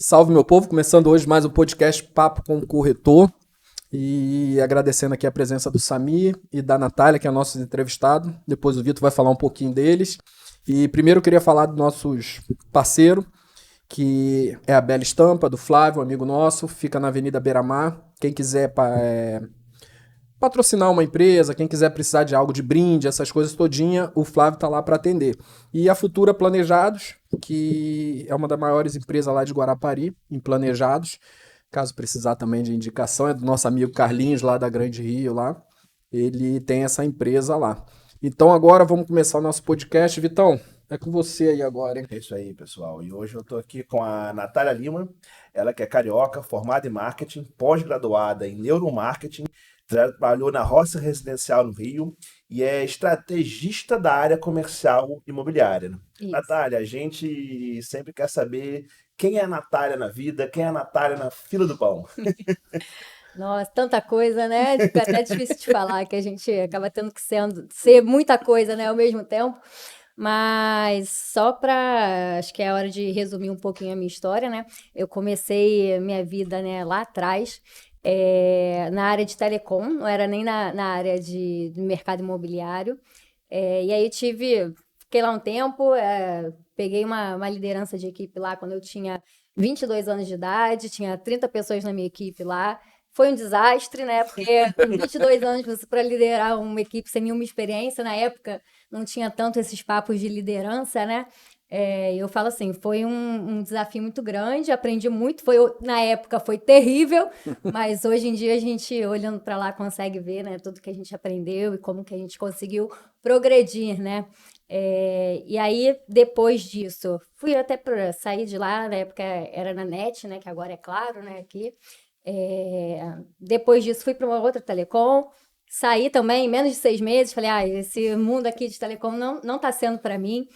Salve, meu povo, começando hoje mais um podcast Papo com o Corretor e agradecendo aqui a presença do Samir e da Natália, que é nosso entrevistado. Depois o Vitor vai falar um pouquinho deles. E primeiro eu queria falar dos nossos parceiros, que é a Bela Estampa, do Flávio, amigo nosso, fica na Avenida Beira-Mar. Quem quiser patrocinar uma empresa, quem quiser precisar de algo de brinde, essas coisas todinha, o Flávio tá lá para atender. E a Futura Planejados, que é uma das maiores empresas lá de Guarapari, em planejados. Caso precisar também de indicação, é do nosso amigo Carlinhos, lá da Grande Rio, lá. Ele tem essa empresa lá. Então agora vamos começar o nosso podcast. Vitão, é com você aí agora, hein? É isso aí, pessoal. E hoje eu tô aqui com a Natália Lima, ela que é carioca, formada em marketing, pós-graduada em neuromarketing, trabalhou na Roça Residencial no Rio e é estrategista da área comercial imobiliária, né? Isso. Natália, a gente sempre quer saber quem é a Natália na vida, quem é a Natália na fila do pão. Nossa, tanta coisa, né? Fica até difícil de falar, que a gente acaba tendo que ser muita coisa, né, ao mesmo tempo. Mas só para, acho que é a hora de resumir um pouquinho a minha história, né? Eu comecei minha vida, né, lá atrás, na área de telecom, não era nem na área de mercado imobiliário. E aí fiquei lá um tempo, peguei uma liderança de equipe lá quando eu tinha 22 anos de idade, tinha 30 pessoas na minha equipe lá. Foi um desastre, né? Porque com 22 anos você para liderar uma equipe sem nenhuma experiência, na época não tinha tanto esses papos de liderança, né? Eu falo assim, foi um desafio muito grande, aprendi muito, na época foi terrível, mas hoje em dia a gente, olhando para lá, consegue ver, né, tudo que a gente aprendeu e como que a gente conseguiu progredir, né? E aí, depois disso, fui até para sair de lá, na época era na NET, né, que agora é Claro, né, aqui. Depois disso, fui para uma outra telecom, saí também em menos de 6 meses, falei, esse mundo aqui de telecom não está sendo para mim.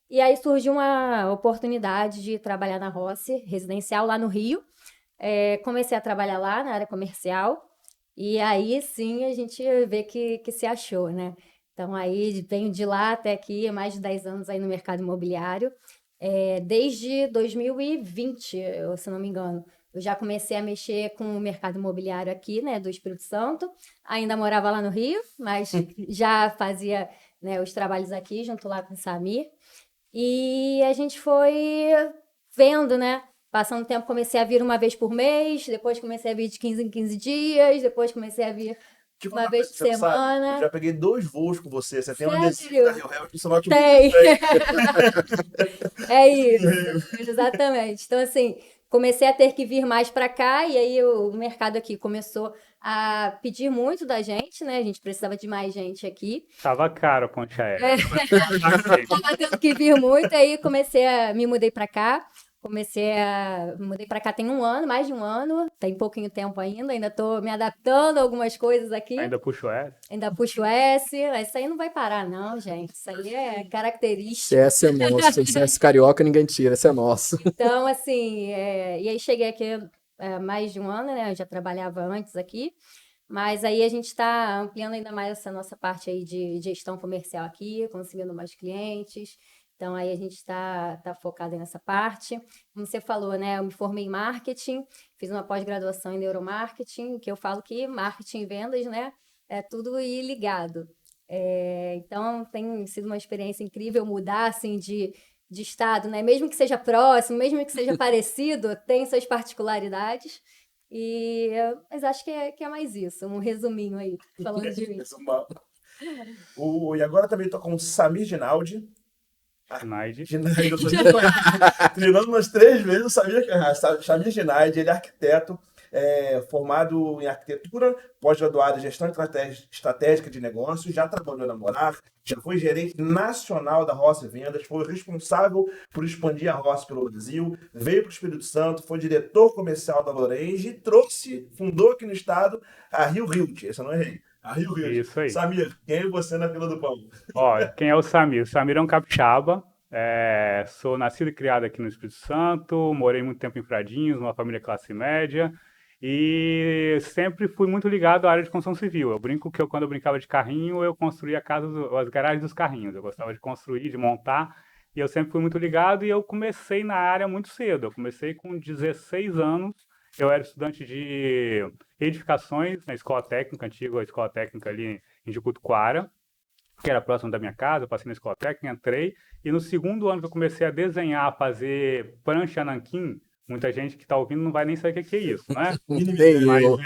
E aí surgiu uma oportunidade de trabalhar na Rossi Residencial, lá no Rio. Comecei a trabalhar lá na área comercial, e aí sim a gente vê que se achou, né? Então aí venho de lá até aqui, mais de 10 anos aí no mercado imobiliário. Desde 2020, se não me engano, eu já comecei a mexer com o mercado imobiliário aqui, né, do Espírito Santo. Ainda morava lá no Rio, mas já fazia, né, os trabalhos aqui, junto lá com o Samir. E a gente foi vendo, né? Passando o tempo, comecei a vir uma vez por mês, depois comecei a vir de 15 em 15 dias, depois comecei a vir Tipo, uma vez por você não sabe, eu semana. já peguei 2 voos com você. Você tem um adesivo da Sério? Rio Real no seu notebook. Tem. Tem. É isso, exatamente. Então, assim, comecei a ter que vir mais para cá, e aí o mercado aqui começou a pedir muito da gente, né? A gente precisava de mais gente aqui. Tava caro a ponte aérea. Tava tendo que vir muito, aí me mudei para cá. Mudei para cá tem um ano, mais de um ano, tem pouquinho tempo ainda tô me adaptando a algumas coisas aqui. Ainda puxo essa. Ainda puxo S, isso aí não vai parar não, gente, isso aí é característica. Essa é nossa, esse carioca ninguém tira, essa é nossa. Então, assim, e aí cheguei aqui mais de um ano, né, eu já trabalhava antes aqui, mas aí a gente está ampliando ainda mais essa nossa parte aí de gestão comercial aqui, conseguindo mais clientes. Então, aí a gente está focado nessa parte. Como você falou, né? Eu me formei em marketing, fiz uma pós-graduação em neuromarketing, que eu falo que marketing e vendas, né? É tudo ir ligado. Então, tem sido uma experiência incrível mudar, assim, de estado, né? Mesmo que seja próximo, mesmo que seja parecido, tem suas particularidades. Mas acho que é mais isso, um resuminho aí, falando de mim. E agora também tô com o Samir Ginaldi. Naide. Ginaide, eu tô treinando umas 3 vezes, eu sabia que Samir Ginaide, ele é arquiteto, formado em arquitetura, pós-graduado em gestão estratégica de negócios, já trabalhou na Morar, já foi gerente nacional da Rossi Vendas, foi responsável por expandir a Rossi pelo Brasil, veio para o Espírito Santo, foi diretor comercial da Lorange e fundou aqui no estado a Rio Realty, essa não errei. A Rio Realty. Isso aí. Samir, quem é você na fila do pão? Ó, quem é o Samir? O Samir é um capixaba. Sou nascido e criado aqui no Espírito Santo, morei muito tempo em Fradinhos, uma família classe média, e sempre fui muito ligado à área de construção civil. Eu brinco que quando eu brincava de carrinho, eu construía as garagens dos carrinhos. Eu gostava de construir, de montar, e eu sempre fui muito ligado e eu comecei na área muito cedo. Eu comecei com 16 anos, eu era estudante de edificações na escola técnica, antiga escola técnica ali em Jericoacoara, que era próximo da minha casa. Eu passei na escola técnica, entrei, e no segundo ano que eu comecei a desenhar, a fazer prancha nanquim, muita gente que está ouvindo não vai nem saber o que é isso, né? Nem eu.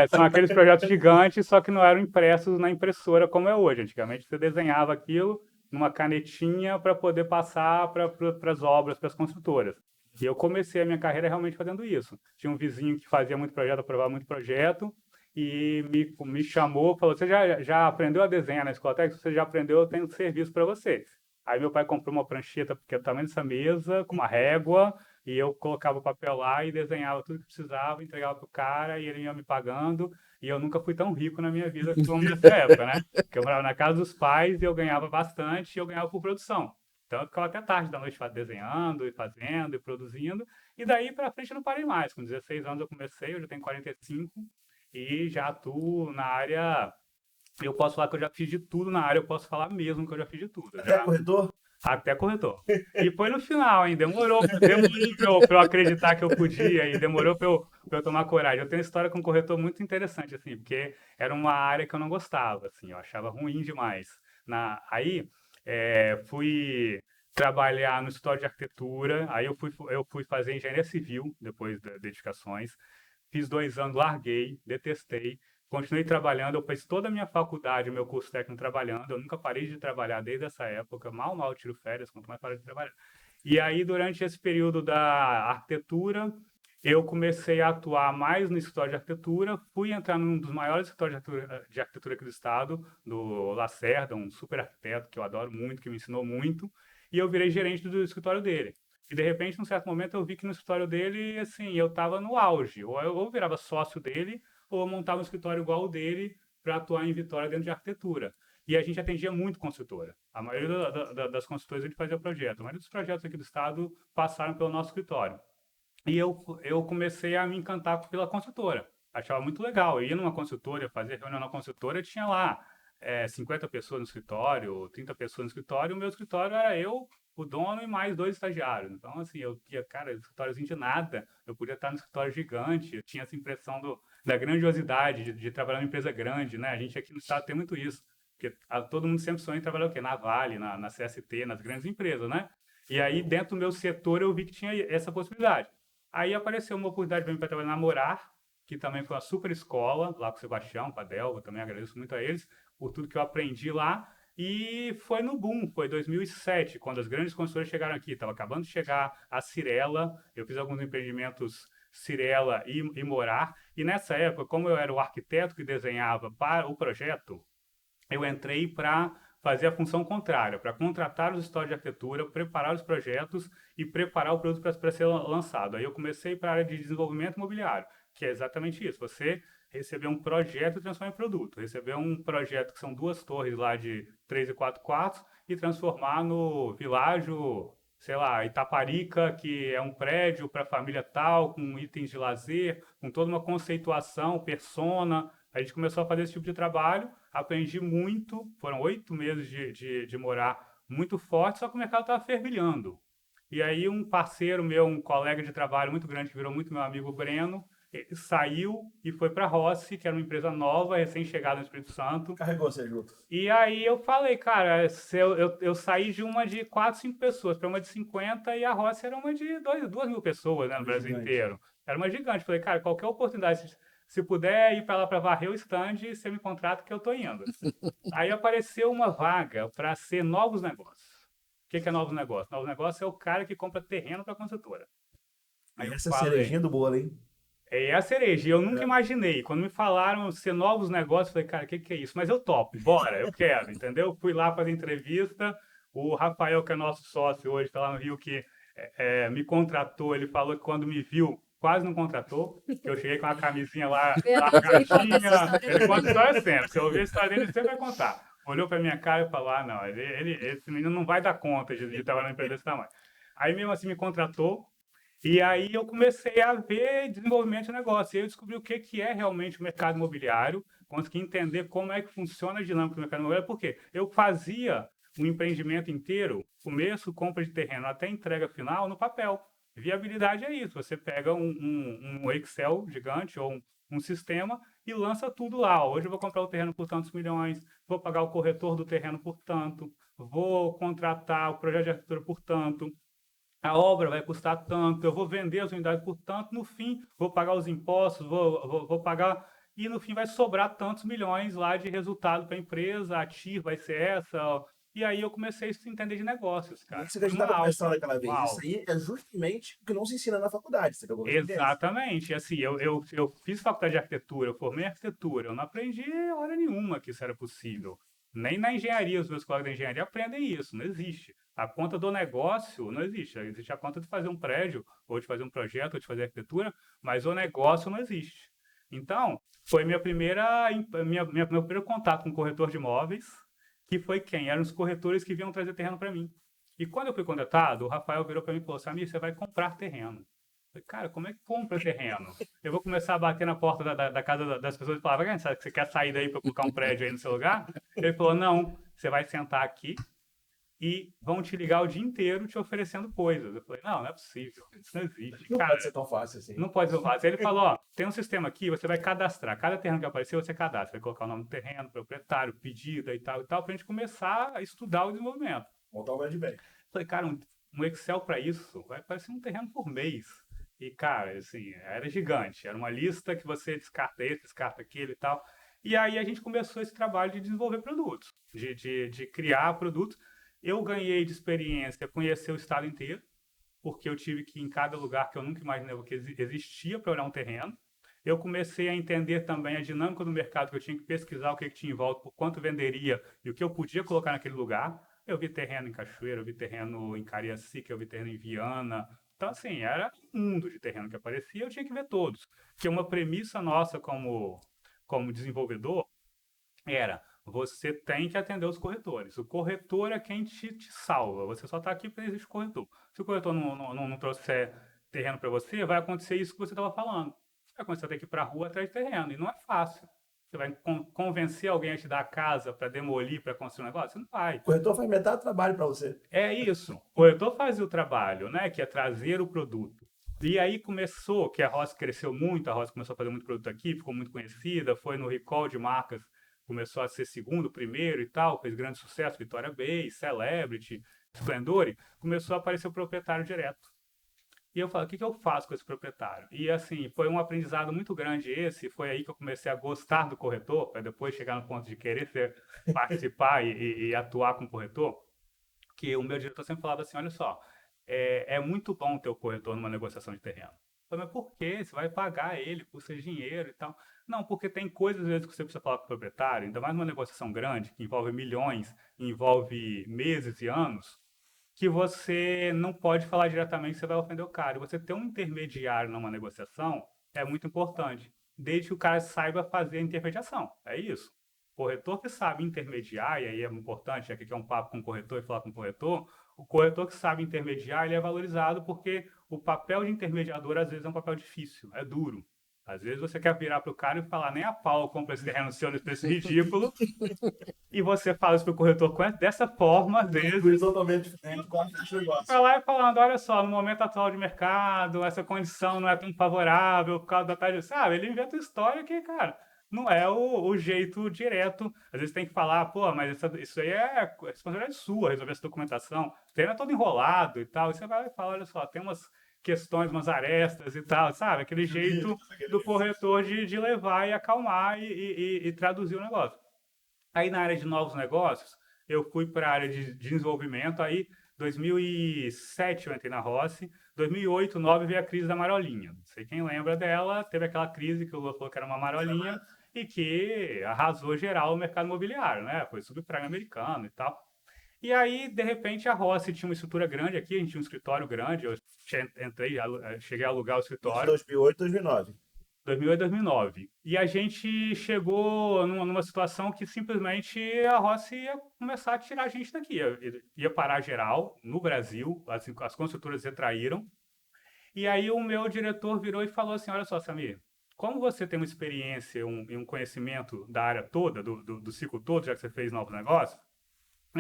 São aqueles projetos gigantes, só que não eram impressos na impressora como é hoje. Antigamente você desenhava aquilo numa canetinha para poder passar para as obras, para as construtoras. E eu comecei a minha carreira realmente fazendo isso. Tinha um vizinho que fazia muito projeto, aprovava muito projeto, e me chamou, falou: você já aprendeu a desenhar na escola técnica? Você já aprendeu, eu tenho um serviço para você. Aí meu pai comprou uma prancheta, porque é o tamanho dessa mesa, com uma régua, e eu colocava o papel lá e desenhava tudo que precisava, entregava pro cara, e ele ia me pagando. E eu nunca fui tão rico na minha vida como nessa época, né? Porque eu morava na casa dos pais e eu ganhava bastante, e eu ganhava por produção. Então eu ficava até tarde da noite desenhando, e fazendo, e produzindo. E daí pra frente eu não parei mais. Com 16 anos eu comecei, eu já tenho 45, e já atuo na área. Eu posso falar que eu já fiz de tudo na área, eu posso falar mesmo que eu já fiz de tudo. Até corretor? Até corretor. E foi no final, hein? Demorou pra eu acreditar que eu podia, e demorou pra eu tomar coragem. Eu tenho uma história com um corretor muito interessante, assim, porque era uma área que eu não gostava, assim, eu achava ruim demais. Aí, fui trabalhar no escritório de arquitetura, aí eu fui fazer engenharia civil, depois das edificações. Fiz 2 anos, larguei, detestei. Continuei trabalhando, eu fiz toda a minha faculdade, meu curso técnico trabalhando. Eu nunca parei de trabalhar desde essa época. Mal tiro férias, quanto mais paro de trabalhar. E aí, durante esse período da arquitetura, eu comecei a atuar mais no escritório de arquitetura. Fui entrar num dos maiores escritórios de arquitetura aqui do estado, do Lacerda, um super arquiteto que eu adoro muito, que me ensinou muito. E eu virei gerente do escritório dele. E de repente, num certo momento, eu vi que no escritório dele, assim, eu estava no auge. Ou eu virava sócio dele, ou eu montava um escritório igual o dele para atuar em Vitória dentro de arquitetura. E a gente atendia muito construtora. A maioria das construtoras a gente fazia projeto. A maioria dos projetos aqui do estado passaram pelo nosso escritório. E eu comecei a me encantar pela construtora. Achava muito legal. Eu ia numa construtora, fazia reunião na construtora, tinha lá 50 pessoas no escritório, 30 pessoas no escritório, e o meu escritório era eu, o dono e mais 2 estagiários. Então, assim, eu tinha, cara, escritóriozinho de nada, eu podia estar no escritório gigante, eu tinha essa impressão da grandiosidade de trabalhar numa empresa grande, né? A gente aqui no estado tem muito isso, porque todo mundo sempre sonha em trabalhar o quê? Na Vale, na CST, nas grandes empresas, né? E aí, dentro do meu setor, eu vi que tinha essa possibilidade. Aí apareceu uma oportunidade para mim para trabalhar na Morar, que também foi uma super escola, lá com o Sebastião, com a Delva, também agradeço muito a eles por tudo que eu aprendi lá. E foi no boom, foi 2007, quando as grandes construtoras chegaram aqui. Estava acabando de chegar a Cirela, eu fiz alguns empreendimentos Cirela e Morar. E nessa época, como eu era o arquiteto que desenhava para o projeto, eu entrei para fazer a função contrária, para contratar os escritórios de arquitetura, preparar os projetos e preparar o produto para ser lançado. Aí eu comecei para a área de desenvolvimento imobiliário, que é exatamente isso. Você receber um projeto e transformar em produto. Receber um projeto que são 2 torres lá de 3 e 4 quartos e transformar no Világio, sei lá, Itaparica, que é um prédio para família tal, com itens de lazer, com toda uma conceituação, persona. A gente começou a fazer esse tipo de trabalho, aprendi muito, foram 8 meses de morar muito forte, só que o mercado estava fervilhando. E aí um parceiro meu, um colega de trabalho muito grande, que virou muito meu amigo, Breno, saiu e foi para a Rossi, que era uma empresa nova, recém-chegada no Espírito Santo. Carregou você junto. E aí eu falei, cara, eu saí de uma de 4, 5 pessoas para uma de 50, e a Rossi era uma de 2 mil pessoas, né, no Brasil Gigante. inteiro. Era uma gigante. Falei, cara, qualquer oportunidade, se puder ir para lá para varrer o stand, você me contrata que eu tô indo. Aí apareceu uma vaga para ser novos negócios. O que é novos negócios? Novos negócios é o cara que compra terreno para a construtora. Aí Essa cerejinha do bolo, hein? É a cereja. Eu nunca imaginei. Quando me falaram ser novos negócios, eu falei, cara, o que é isso? Mas eu topo, bora, eu quero, entendeu? Fui lá para a entrevista. O Rafael, que é nosso sócio hoje, está lá no Rio, que me contratou. Ele falou que quando me viu, quase não contratou, que eu cheguei com uma camisinha lá, largadinha. Ele conta história sempre. Se eu ouvir a história dele, ele sempre vai contar. Olhou para minha cara e falou, não, esse menino não vai dar conta de trabalhar numa empresa desse tamanho. Aí mesmo assim me contratou. E aí eu comecei a ver desenvolvimento de negócio. E aí eu descobri o que é realmente o mercado imobiliário, consegui entender como é que funciona a dinâmica do mercado imobiliário, porque eu fazia um empreendimento inteiro, começo, compra de terreno até entrega final no papel. Viabilidade é isso, você pega um Excel gigante ou um sistema e lança tudo lá. Hoje eu vou comprar o terreno por tantos milhões, vou pagar o corretor do terreno por tanto, vou contratar o projeto de arquitetura por tanto, a obra vai custar tanto, eu vou vender as unidades por tanto, no fim vou pagar os impostos, vou pagar, e no fim vai sobrar tantos milhões lá de resultado para a empresa, a TIR vai ser essa. E aí eu comecei a entender de negócios, cara. Isso que a gente Uma estava aula, conversando aquela vez. uma Isso aula. aí é justamente o que não se ensina na faculdade. Você pegou a experiência. Exatamente. Assim, eu fiz faculdade de arquitetura, eu formei em arquitetura, eu não aprendi hora nenhuma que isso era possível. Nem na engenharia, os meus colegas da engenharia aprendem isso, não existe. A conta do negócio não existe. Existe a conta de fazer um prédio, ou de fazer um projeto, ou de fazer arquitetura, mas o negócio não existe. Então, foi meu primeiro contato com o corretor de imóveis, que foi quem? Eram os corretores que vinham trazer terreno para mim. E quando eu fui contratado, o Rafael virou para mim e falou: Samir, você vai comprar terreno. Eu falei, cara, como é que compra terreno? Eu vou começar a bater na porta da casa das pessoas e falar: sabe que você quer sair daí para colocar um prédio aí no seu lugar? Ele falou: não, você vai sentar aqui e vão te ligar o dia inteiro te oferecendo coisas. Eu falei: não é possível, isso não existe. Não Cara, pode ser tão fácil assim. não pode ser fácil. Ele falou: ó, tem um sistema aqui, você vai cadastrar. Cada terreno que aparecer, você cadastra. Vai colocar o nome do terreno, proprietário, pedida e tal, pra gente começar a estudar o desenvolvimento. Montar um grande bem. Falei, cara, um Excel para isso vai parecer um terreno por mês. E, cara, assim, era gigante. Era uma lista que você descarta esse, descarta aquele e tal. E aí a gente começou esse trabalho de desenvolver produtos, de criar produtos. Eu ganhei de experiência conhecer o estado inteiro, porque eu tive que ir em cada lugar que eu nunca imaginava que existia para olhar um terreno. Eu comecei a entender também a dinâmica do mercado, que eu tinha que pesquisar o que tinha em volta, por quanto venderia e o que eu podia colocar naquele lugar. Eu vi terreno em Cachoeira, eu vi terreno em Cariacica, eu vi terreno em Viana. Então, assim, era um mundo de terreno que aparecia, eu tinha que ver todos. Que uma premissa nossa como desenvolvedor era: você tem que atender os corretores. O corretor é quem te salva. Você só está aqui porque existe corretor. Se o corretor não trouxer terreno para você, vai acontecer isso que você estava falando. Você vai começar a ter que ir para a rua atrás de terreno. E não é fácil. Você vai convencer alguém a te dar a casa para demolir, para construir um negócio? Você não vai. O corretor faz metade do trabalho para você. É isso. O corretor fazia o trabalho, né? Que é trazer o produto. E aí começou, que a Rossi cresceu muito, a Rossi começou a fazer muito produto aqui, ficou muito conhecida, foi no recall de marcas, começou a ser segundo, primeiro e tal, fez grande sucesso, Vitória Bay, Celebrity, Splendore, começou a aparecer o proprietário direto. E eu falo: o que eu faço com esse proprietário? E assim, foi um aprendizado muito grande esse, foi aí que eu comecei a gostar do corretor, para depois chegar no ponto de querer participar e atuar com o corretor, que o meu diretor sempre falava assim: olha só, é muito bom ter o corretor numa negociação de terreno. Eu falei: mas por quê? Você vai pagar ele, custa dinheiro e tal. Não, porque tem coisas às vezes que você precisa falar com o proprietário, ainda mais numa negociação grande, que envolve milhões, envolve meses e anos, que você não pode falar diretamente que você vai ofender o cara. E você ter um intermediário numa negociação é muito importante, desde que o cara saiba fazer a intermediação. É isso. Corretor que sabe intermediar, e aí é importante, já que é um papo com o corretor e falar com o corretor que sabe intermediar, ele é valorizado porque o papel de intermediador às vezes é um papel difícil, é duro. Às vezes você quer virar para o cara e falar: nem a pau eu compro esse terreno seu nesse preço ridículo. E você fala isso para o corretor dessa forma, às vezes. Foi totalmente diferente com esse negócio. Vai lá e falando: olha só, no momento atual de mercado, essa condição não é tão favorável por causa da taxa. Sabe? Ele inventa uma história que, cara, não é o jeito direto. Às vezes tem que falar: pô, mas isso aí é responsabilidade sua, resolver essa documentação. O terreno é todo enrolado e tal. E você vai lá e fala: olha só, tem umas questões, umas arestas e tal, sabe? Aquele jeito do corretor de levar e acalmar e traduzir o negócio. Aí na área de novos negócios, eu fui para a área de desenvolvimento. Aí 2007 eu entrei na Rossi, 2008, 2009 veio a crise da marolinha. Não sei quem lembra dela, teve aquela crise que o Lula falou que era uma marolinha e que arrasou geral o mercado imobiliário, né? Foi subprime americano e tal. E aí, de repente, a Rossi tinha uma estrutura grande aqui, a gente tinha um escritório grande, eu entrei, cheguei a alugar o escritório. 2008, 2009. 2008, 2009. E a gente chegou numa situação que simplesmente a Rossi ia começar a tirar a gente daqui. Ia parar geral no Brasil, as construtoras retraíram. E aí o meu diretor virou e falou assim: olha só, Samir, como você tem uma experiência e um conhecimento da área toda, do ciclo todo, já que você fez novos negócios,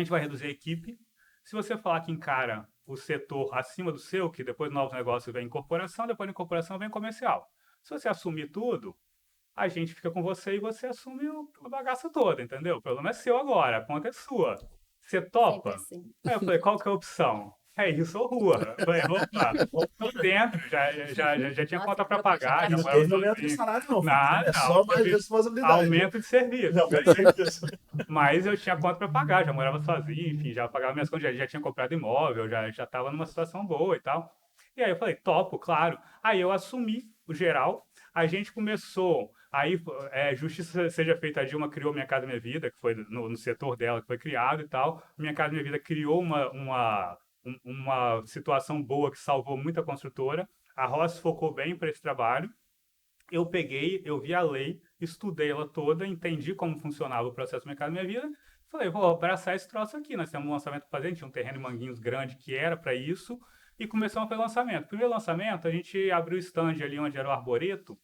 a gente vai reduzir a equipe. Se você falar que encara o setor acima do seu, que depois novos negócios vem incorporação, depois da incorporação vem comercial. Se você assumir tudo, a gente fica com você e você assume a bagaça toda, entendeu? O problema é seu agora, a conta é sua. Você Sempre topa? assim. Aí eu falei, qual que é a opção? É isso ou rua? Eu falei, opa, tô dentro, já tinha Nossa, conta para proposta pagar, E já não morava teve aumento de sozinho. salário, não. Nada, É só mais teve responsabilidade. aumento de serviço. Não, é isso. Mas eu tinha conta para pagar, já morava sozinho, enfim, já pagava minhas contas, já tinha comprado imóvel, já estava numa situação boa e tal. E aí eu falei, topo, claro. Aí eu assumi o geral, a gente começou, aí justiça seja feita, a Dilma criou Minha Casa Minha Vida, que foi no setor dela que foi criado e tal. Minha Casa Minha Vida criou uma situação boa que salvou muita construtora. A Ross focou bem para esse trabalho. Eu vi a lei, estudei ela toda, entendi como funcionava o processo Minha Casa Minha Vida. Falei, vou abraçar esse troço aqui. Nós temos um lançamento para fazer, a gente tinha um terreno em Manguinhos grande que era para isso, e começamos a fazer lançamento. Primeiro lançamento, a gente abriu o stand ali onde era o arboreto,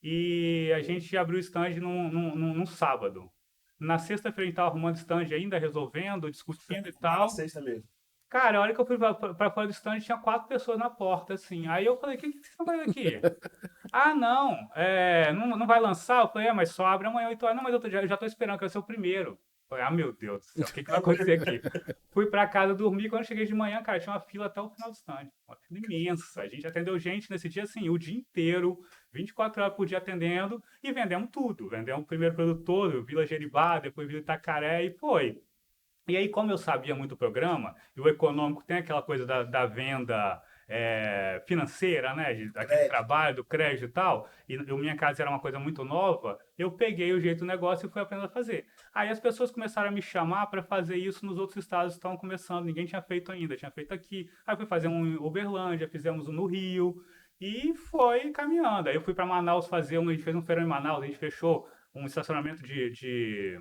e a gente abriu o stand num sábado. Na sexta-feira a gente estava arrumando stand ainda, resolvendo, discutindo e tal. Na sexta mesmo. Cara, a hora que eu fui pra fora do stand, tinha 4 pessoas na porta, assim. Aí eu falei, o que vocês estão fazendo aqui? Ah, não vai lançar? Eu falei, mas só abre amanhã 8 horas. Não, mas eu já tô esperando, que vai ser o primeiro. Eu falei, meu Deus do céu, o que vai acontecer aqui? Fui pra casa dormir, quando eu cheguei de manhã, cara, tinha uma fila até o final do stand. Uma fila imensa. A gente atendeu gente nesse dia, assim, o dia inteiro, 24 horas por dia atendendo, e vendemos tudo. Vendemos o primeiro produto todo, Vila Jeribá, depois Vila Itacaré, e foi. E aí, como eu sabia muito o programa, e o econômico tem aquela coisa da venda financeira, né? Daquele Crédito. trabalho, do crédito e tal, e Minha Casa era uma coisa muito nova, eu peguei o jeito do negócio e fui aprendendo a fazer. Aí as pessoas começaram a me chamar para fazer isso nos outros estados que estavam começando, ninguém tinha feito ainda, tinha feito aqui. Aí fui fazer um em Uberlândia, fizemos um no Rio, e foi caminhando. Aí eu fui para Manaus a gente fez um feirão em Manaus, a gente fechou um estacionamento de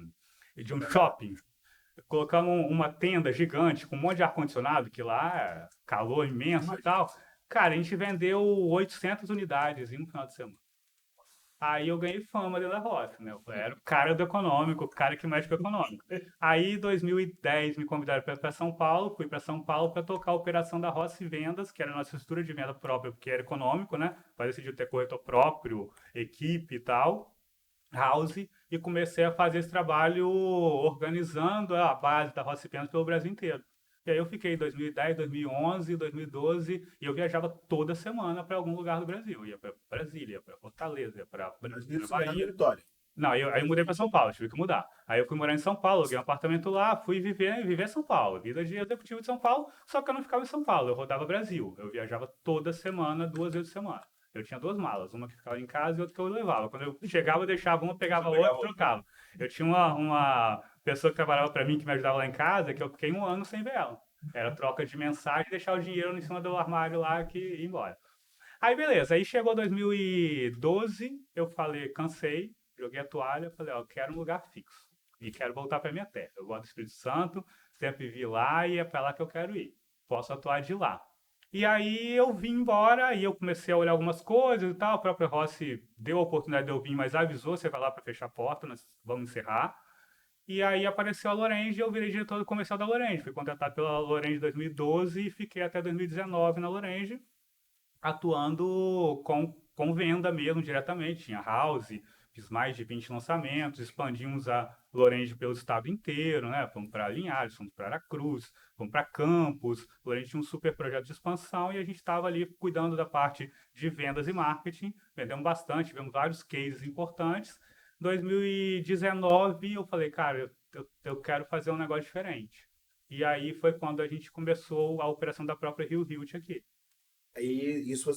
um shopping. Colocamos uma tenda gigante com um monte de ar-condicionado, que lá é calor imenso e tal. Cara, a gente vendeu 800 unidades em um final de semana. Aí eu ganhei fama dentro da roça, né? Eu era o cara do econômico, o cara que mexe com o econômico. Aí, em 2010, me convidaram para ir para São Paulo. Fui para São Paulo para tocar a operação da Roça e Vendas, que era a nossa estrutura de venda própria, porque era econômico, né? Mas decidiu ter corretor próprio, equipe e tal. House, e comecei a fazer esse trabalho organizando a base da Roça e Vendas pelo Brasil inteiro. E aí eu fiquei em 2010, 2011, 2012, e eu viajava toda semana para algum lugar do Brasil. Ia para Brasília, para Fortaleza, para Bahia. Vitória. Não, aí eu mudei para São Paulo, tive que mudar. Aí eu fui morar em São Paulo, aluguei um apartamento lá, fui viver em São Paulo, vida de executivo de São Paulo, só que eu não ficava em São Paulo, eu rodava Brasil. Eu viajava toda semana, 2 vezes por semana. Eu tinha 2 malas, uma que ficava em casa e outra que eu levava. Quando eu chegava, eu deixava uma, pegava outra e trocava. Eu tinha uma pessoa que trabalhava para mim, que me ajudava lá em casa, que eu fiquei 1 ano sem ver ela. Era troca de mensagem e deixar o dinheiro em cima do armário lá que ia embora. Aí beleza, aí chegou 2012, eu falei, cansei, joguei a toalha, falei, ó, eu quero um lugar fixo. E quero voltar para minha terra. Eu gosto do Espírito Santo, sempre vi lá e é para lá que eu quero ir. Posso atuar de lá. E aí eu vim embora e eu comecei a olhar algumas coisas e tal. A própria Rossi deu a oportunidade de eu vir, mas avisou, você vai lá para fechar a porta, nós vamos encerrar. E aí apareceu a Lorange e eu virei diretor comercial da Lorange. Fui contratado pela Lorange em 2012 e fiquei até 2019 na Lorange, atuando com venda mesmo diretamente. Tinha house, fiz mais de 20 lançamentos, expandimos a Lorange pelo estado inteiro, né? Fomos para Linhares, fomos para Aracruz, fomos para Campos. A Lorange tinha um super projeto de expansão e a gente estava ali cuidando da parte de vendas e marketing. Vendemos bastante, tivemos vários cases importantes. 2019 eu falei, cara, eu quero fazer um negócio diferente. E aí foi quando a gente começou a operação da própria Rio Hilt aqui. Aí isso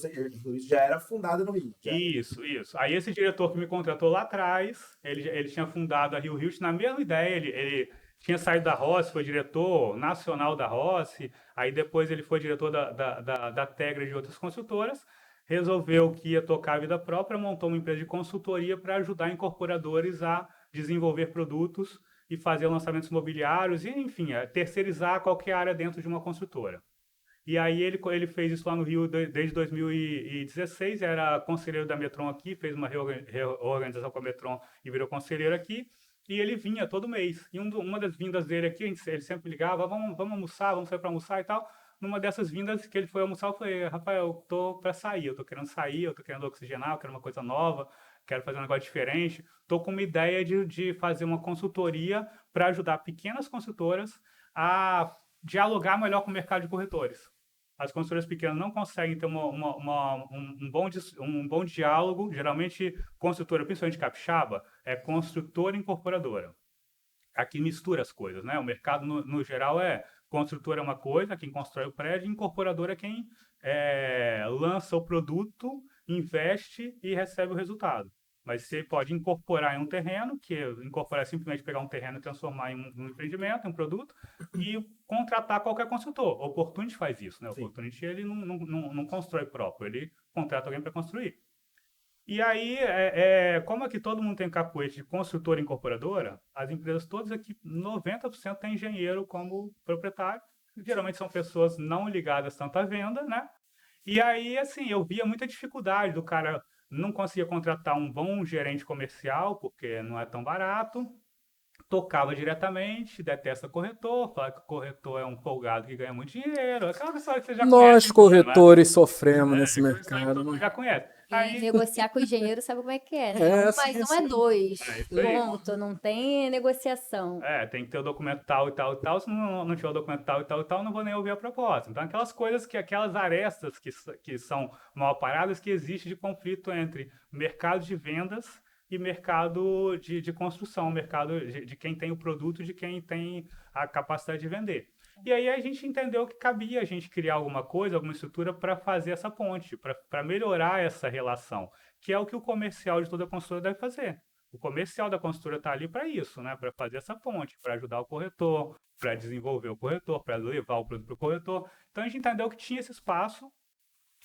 já era fundado no Rio. Já. Isso. Aí esse diretor que me contratou lá atrás, ele tinha fundado a Rio Hilt na mesma ideia, ele tinha saído da Rossi, foi diretor nacional da Rossi, aí depois ele foi diretor da Tegra e de outras construtoras, resolveu que ia tocar a vida própria, montou uma empresa de consultoria para ajudar incorporadores a desenvolver produtos e fazer lançamentos imobiliários e, enfim, terceirizar qualquer área dentro de uma construtora. E aí ele fez isso lá no Rio desde 2016, era conselheiro da Metron aqui, fez uma reorganização com a Metron e virou conselheiro aqui. E ele vinha todo mês. E uma das vindas dele aqui, ele sempre ligava, vamos almoçar, vamos sair para almoçar e tal. Numa dessas vindas que ele foi almoçar, eu falei, Rafael, eu tô para sair, eu tô querendo sair, eu tô querendo oxigenar, eu quero uma coisa nova, quero fazer um negócio diferente. Tô com uma ideia de fazer uma consultoria para ajudar pequenas consultoras a dialogar melhor com o mercado de corretores. As consultoras pequenas não conseguem ter um bom diálogo. Geralmente, consultora, principalmente capixaba, é construtora e incorporadora. Aqui mistura as coisas, né? O mercado, no geral, construtora é uma coisa, quem constrói o prédio, e incorporadora é quem lança o produto, investe e recebe o resultado. Mas você pode incorporar em um terreno, incorporar é simplesmente pegar um terreno e transformar em um empreendimento, em um produto, e contratar qualquer consultor. O Opportunity faz isso, né? O Opportunity, ele não constrói próprio, ele contrata alguém para construir. E aí, como aqui todo mundo tem capoete de construtora e incorporadora, as empresas todas aqui, 90% tem engenheiro como proprietário. Geralmente são pessoas não ligadas tanto à venda, né? E aí, assim, eu via muita dificuldade do cara não conseguia contratar um bom gerente comercial, porque não é tão barato. Tocava diretamente, detesta corretor, fala que o corretor é um folgado que ganha muito dinheiro. Aquela história que você já Nós, conhece. corretores, sofremos nesse Aquela história que todo mercado. mundo já conhece. E Aí, negociar com o engenheiro sabe como é que é, né? Um mais um é dois. isso aí. Ponto. Não tem negociação. tem que ter o documento tal e tal e tal. Se não tiver o documento tal e tal e tal, não vou nem ouvir a proposta. Então, aquelas coisas, aquelas arestas que são mal paradas, que existe de conflito entre mercado de vendas e mercado de construção, mercado de quem tem o produto, de quem tem a capacidade de vender. E aí a gente entendeu que cabia a gente criar alguma coisa, alguma estrutura para fazer essa ponte, para melhorar essa relação, que é o que o comercial de toda consultora deve fazer. O comercial da consultora está ali para isso, né? Para fazer essa ponte, para ajudar o corretor, para desenvolver o corretor, para levar o produto para o corretor. Então a gente entendeu que tinha esse espaço.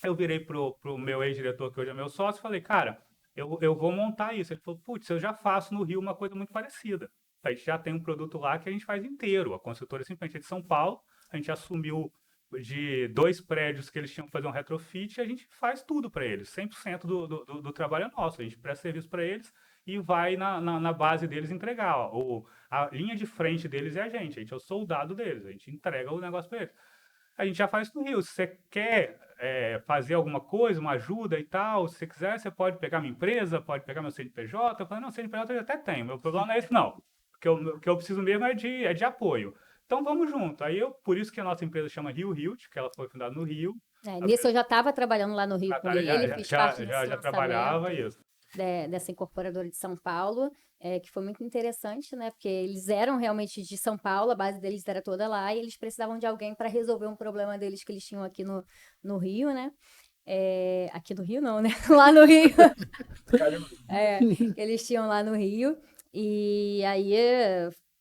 Eu virei pro meu ex-diretor, que hoje é meu sócio, e falei, cara, eu vou montar isso. Ele falou, putz, eu já faço no Rio uma coisa muito parecida. A gente já tem um produto lá que a gente faz inteiro. A consultora simplesmente é de São Paulo, a gente assumiu de 2 prédios que eles tinham que fazer um retrofit e a gente faz tudo para eles. 100% do trabalho é nosso. A gente presta serviço para eles e vai na base deles entregar. A linha de frente deles é a gente é o soldado deles, a gente entrega o negócio para eles. A gente já faz no Rio. Se você quer fazer alguma coisa, uma ajuda e tal, se você quiser, você pode pegar minha empresa, pode pegar meu CNPJ. Eu falei, não, CNPJ eu até tenho, meu problema não é esse não. O que eu preciso mesmo é de apoio. Então vamos junto. Por isso que a nossa empresa chama Rio Hilt, que ela foi fundada no Rio. Nisso eu já estava trabalhando lá no Rio com ele, fiz parte desse já trabalhava isso. Dessa incorporadora de São Paulo, que foi muito interessante, né? Porque eles eram realmente de São Paulo, a base deles era toda lá, e eles precisavam de alguém para resolver um problema deles que eles tinham aqui no Rio, né? Aqui no Rio não, né? Lá no Rio. Eles tinham lá no Rio. E aí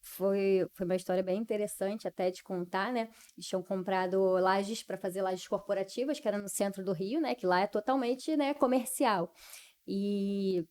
foi uma história bem interessante até de contar, né? Eles tinham comprado lajes para fazer lajes corporativas, que era no centro do Rio, né? Que lá é totalmente, né, comercial. E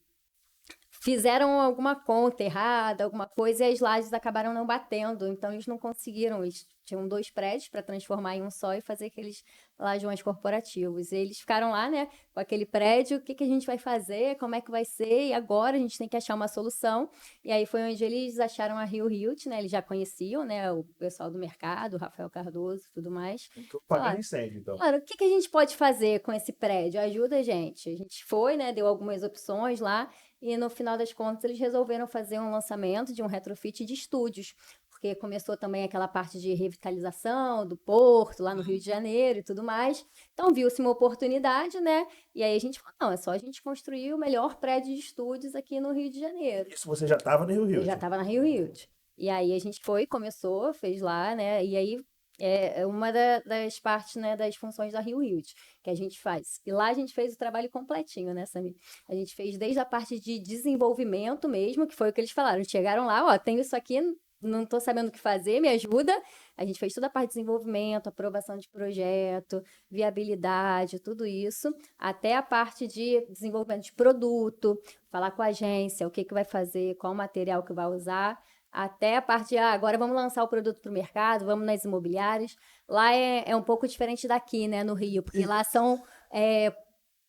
fizeram alguma conta errada, alguma coisa, e as lajes acabaram não batendo. Então, eles não conseguiram. Eles tinham 2 prédios para transformar em um só e fazer aqueles lajões corporativos. E eles ficaram lá, né, com aquele prédio, o que a gente vai fazer, como é que vai ser, e agora a gente tem que achar uma solução. E aí foi onde eles acharam a Rio Hilt, né, eles já conheciam, né, o pessoal do mercado, o Rafael Cardoso e tudo mais. Pagando incêndio, então. Claro, o que a gente pode fazer com esse prédio? Ajuda a gente. A gente foi, né, deu algumas opções lá, e no final das contas eles resolveram fazer um lançamento de um retrofit de estúdios, porque começou também aquela parte de revitalização do porto, lá no Rio de Janeiro e tudo mais. Então, viu-se uma oportunidade, né? E aí a gente falou, não, é só a gente construir o melhor prédio de estúdios aqui no Rio de Janeiro. Isso você já estava no Rio Hilt? Eu já estava na Rio Hilt. E aí a gente foi, começou, fez lá, né? E aí é uma das partes, né, das funções da Rio Hilt que a gente faz. E lá a gente fez o trabalho completinho, né, Samir? A gente fez desde a parte de desenvolvimento mesmo, que foi o que eles falaram. Chegaram lá, ó, tenho isso aqui, não estou sabendo o que fazer, me ajuda. A gente fez toda a parte de desenvolvimento, aprovação de projeto, viabilidade, tudo isso, até a parte de desenvolvimento de produto, falar com a agência, o que vai fazer, qual material que vai usar, até a parte de, agora vamos lançar o produto para o mercado, vamos nas imobiliárias. Lá é um pouco diferente daqui, né, no Rio, porque lá são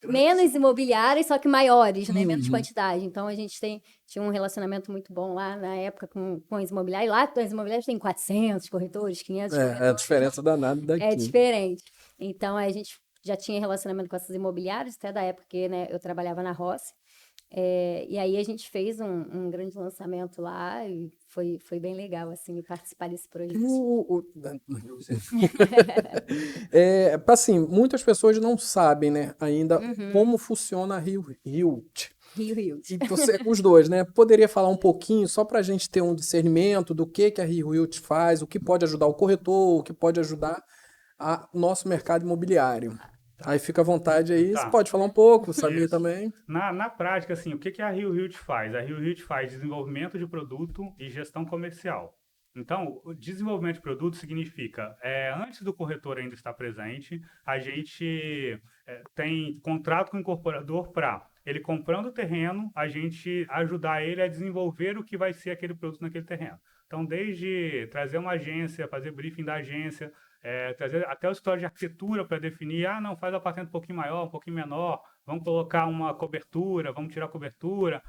menos imobiliárias, só que maiores, né? Menos quantidade. Então, a gente tinha um relacionamento muito bom lá na época com as imobiliárias. Lá, as imobiliárias têm 400 corretores, 500 É a corretores. diferença danada É daqui. diferente. Então, a gente já tinha relacionamento com essas imobiliárias, até da época que, né, eu trabalhava na Rossi. E aí a gente fez um grande lançamento lá e foi bem legal, assim, participar desse projeto. Assim, muitas pessoas não sabem, né, ainda como funciona a Rio. Rio. Então, os dois, né? Poderia falar um pouquinho, só para a gente ter um discernimento do que a Rio faz, o que pode ajudar o corretor, o que pode ajudar o nosso mercado imobiliário. Aí fica à vontade aí, Tá. você pode falar um pouco, Samir Isso. também. Na prática, assim, o que a Rio faz? A Rio faz desenvolvimento de produto e gestão comercial. Então, o desenvolvimento de produto significa, antes do corretor ainda estar presente, a gente tem contrato com o incorporador para ele comprando o terreno, a gente ajudar ele a desenvolver o que vai ser aquele produto naquele terreno. Então, desde trazer uma agência, fazer briefing da agência, trazer até o história de arquitetura para definir, não, faz o apartamento um pouquinho maior, um pouquinho menor, vamos colocar uma cobertura, vamos tirar a cobertura,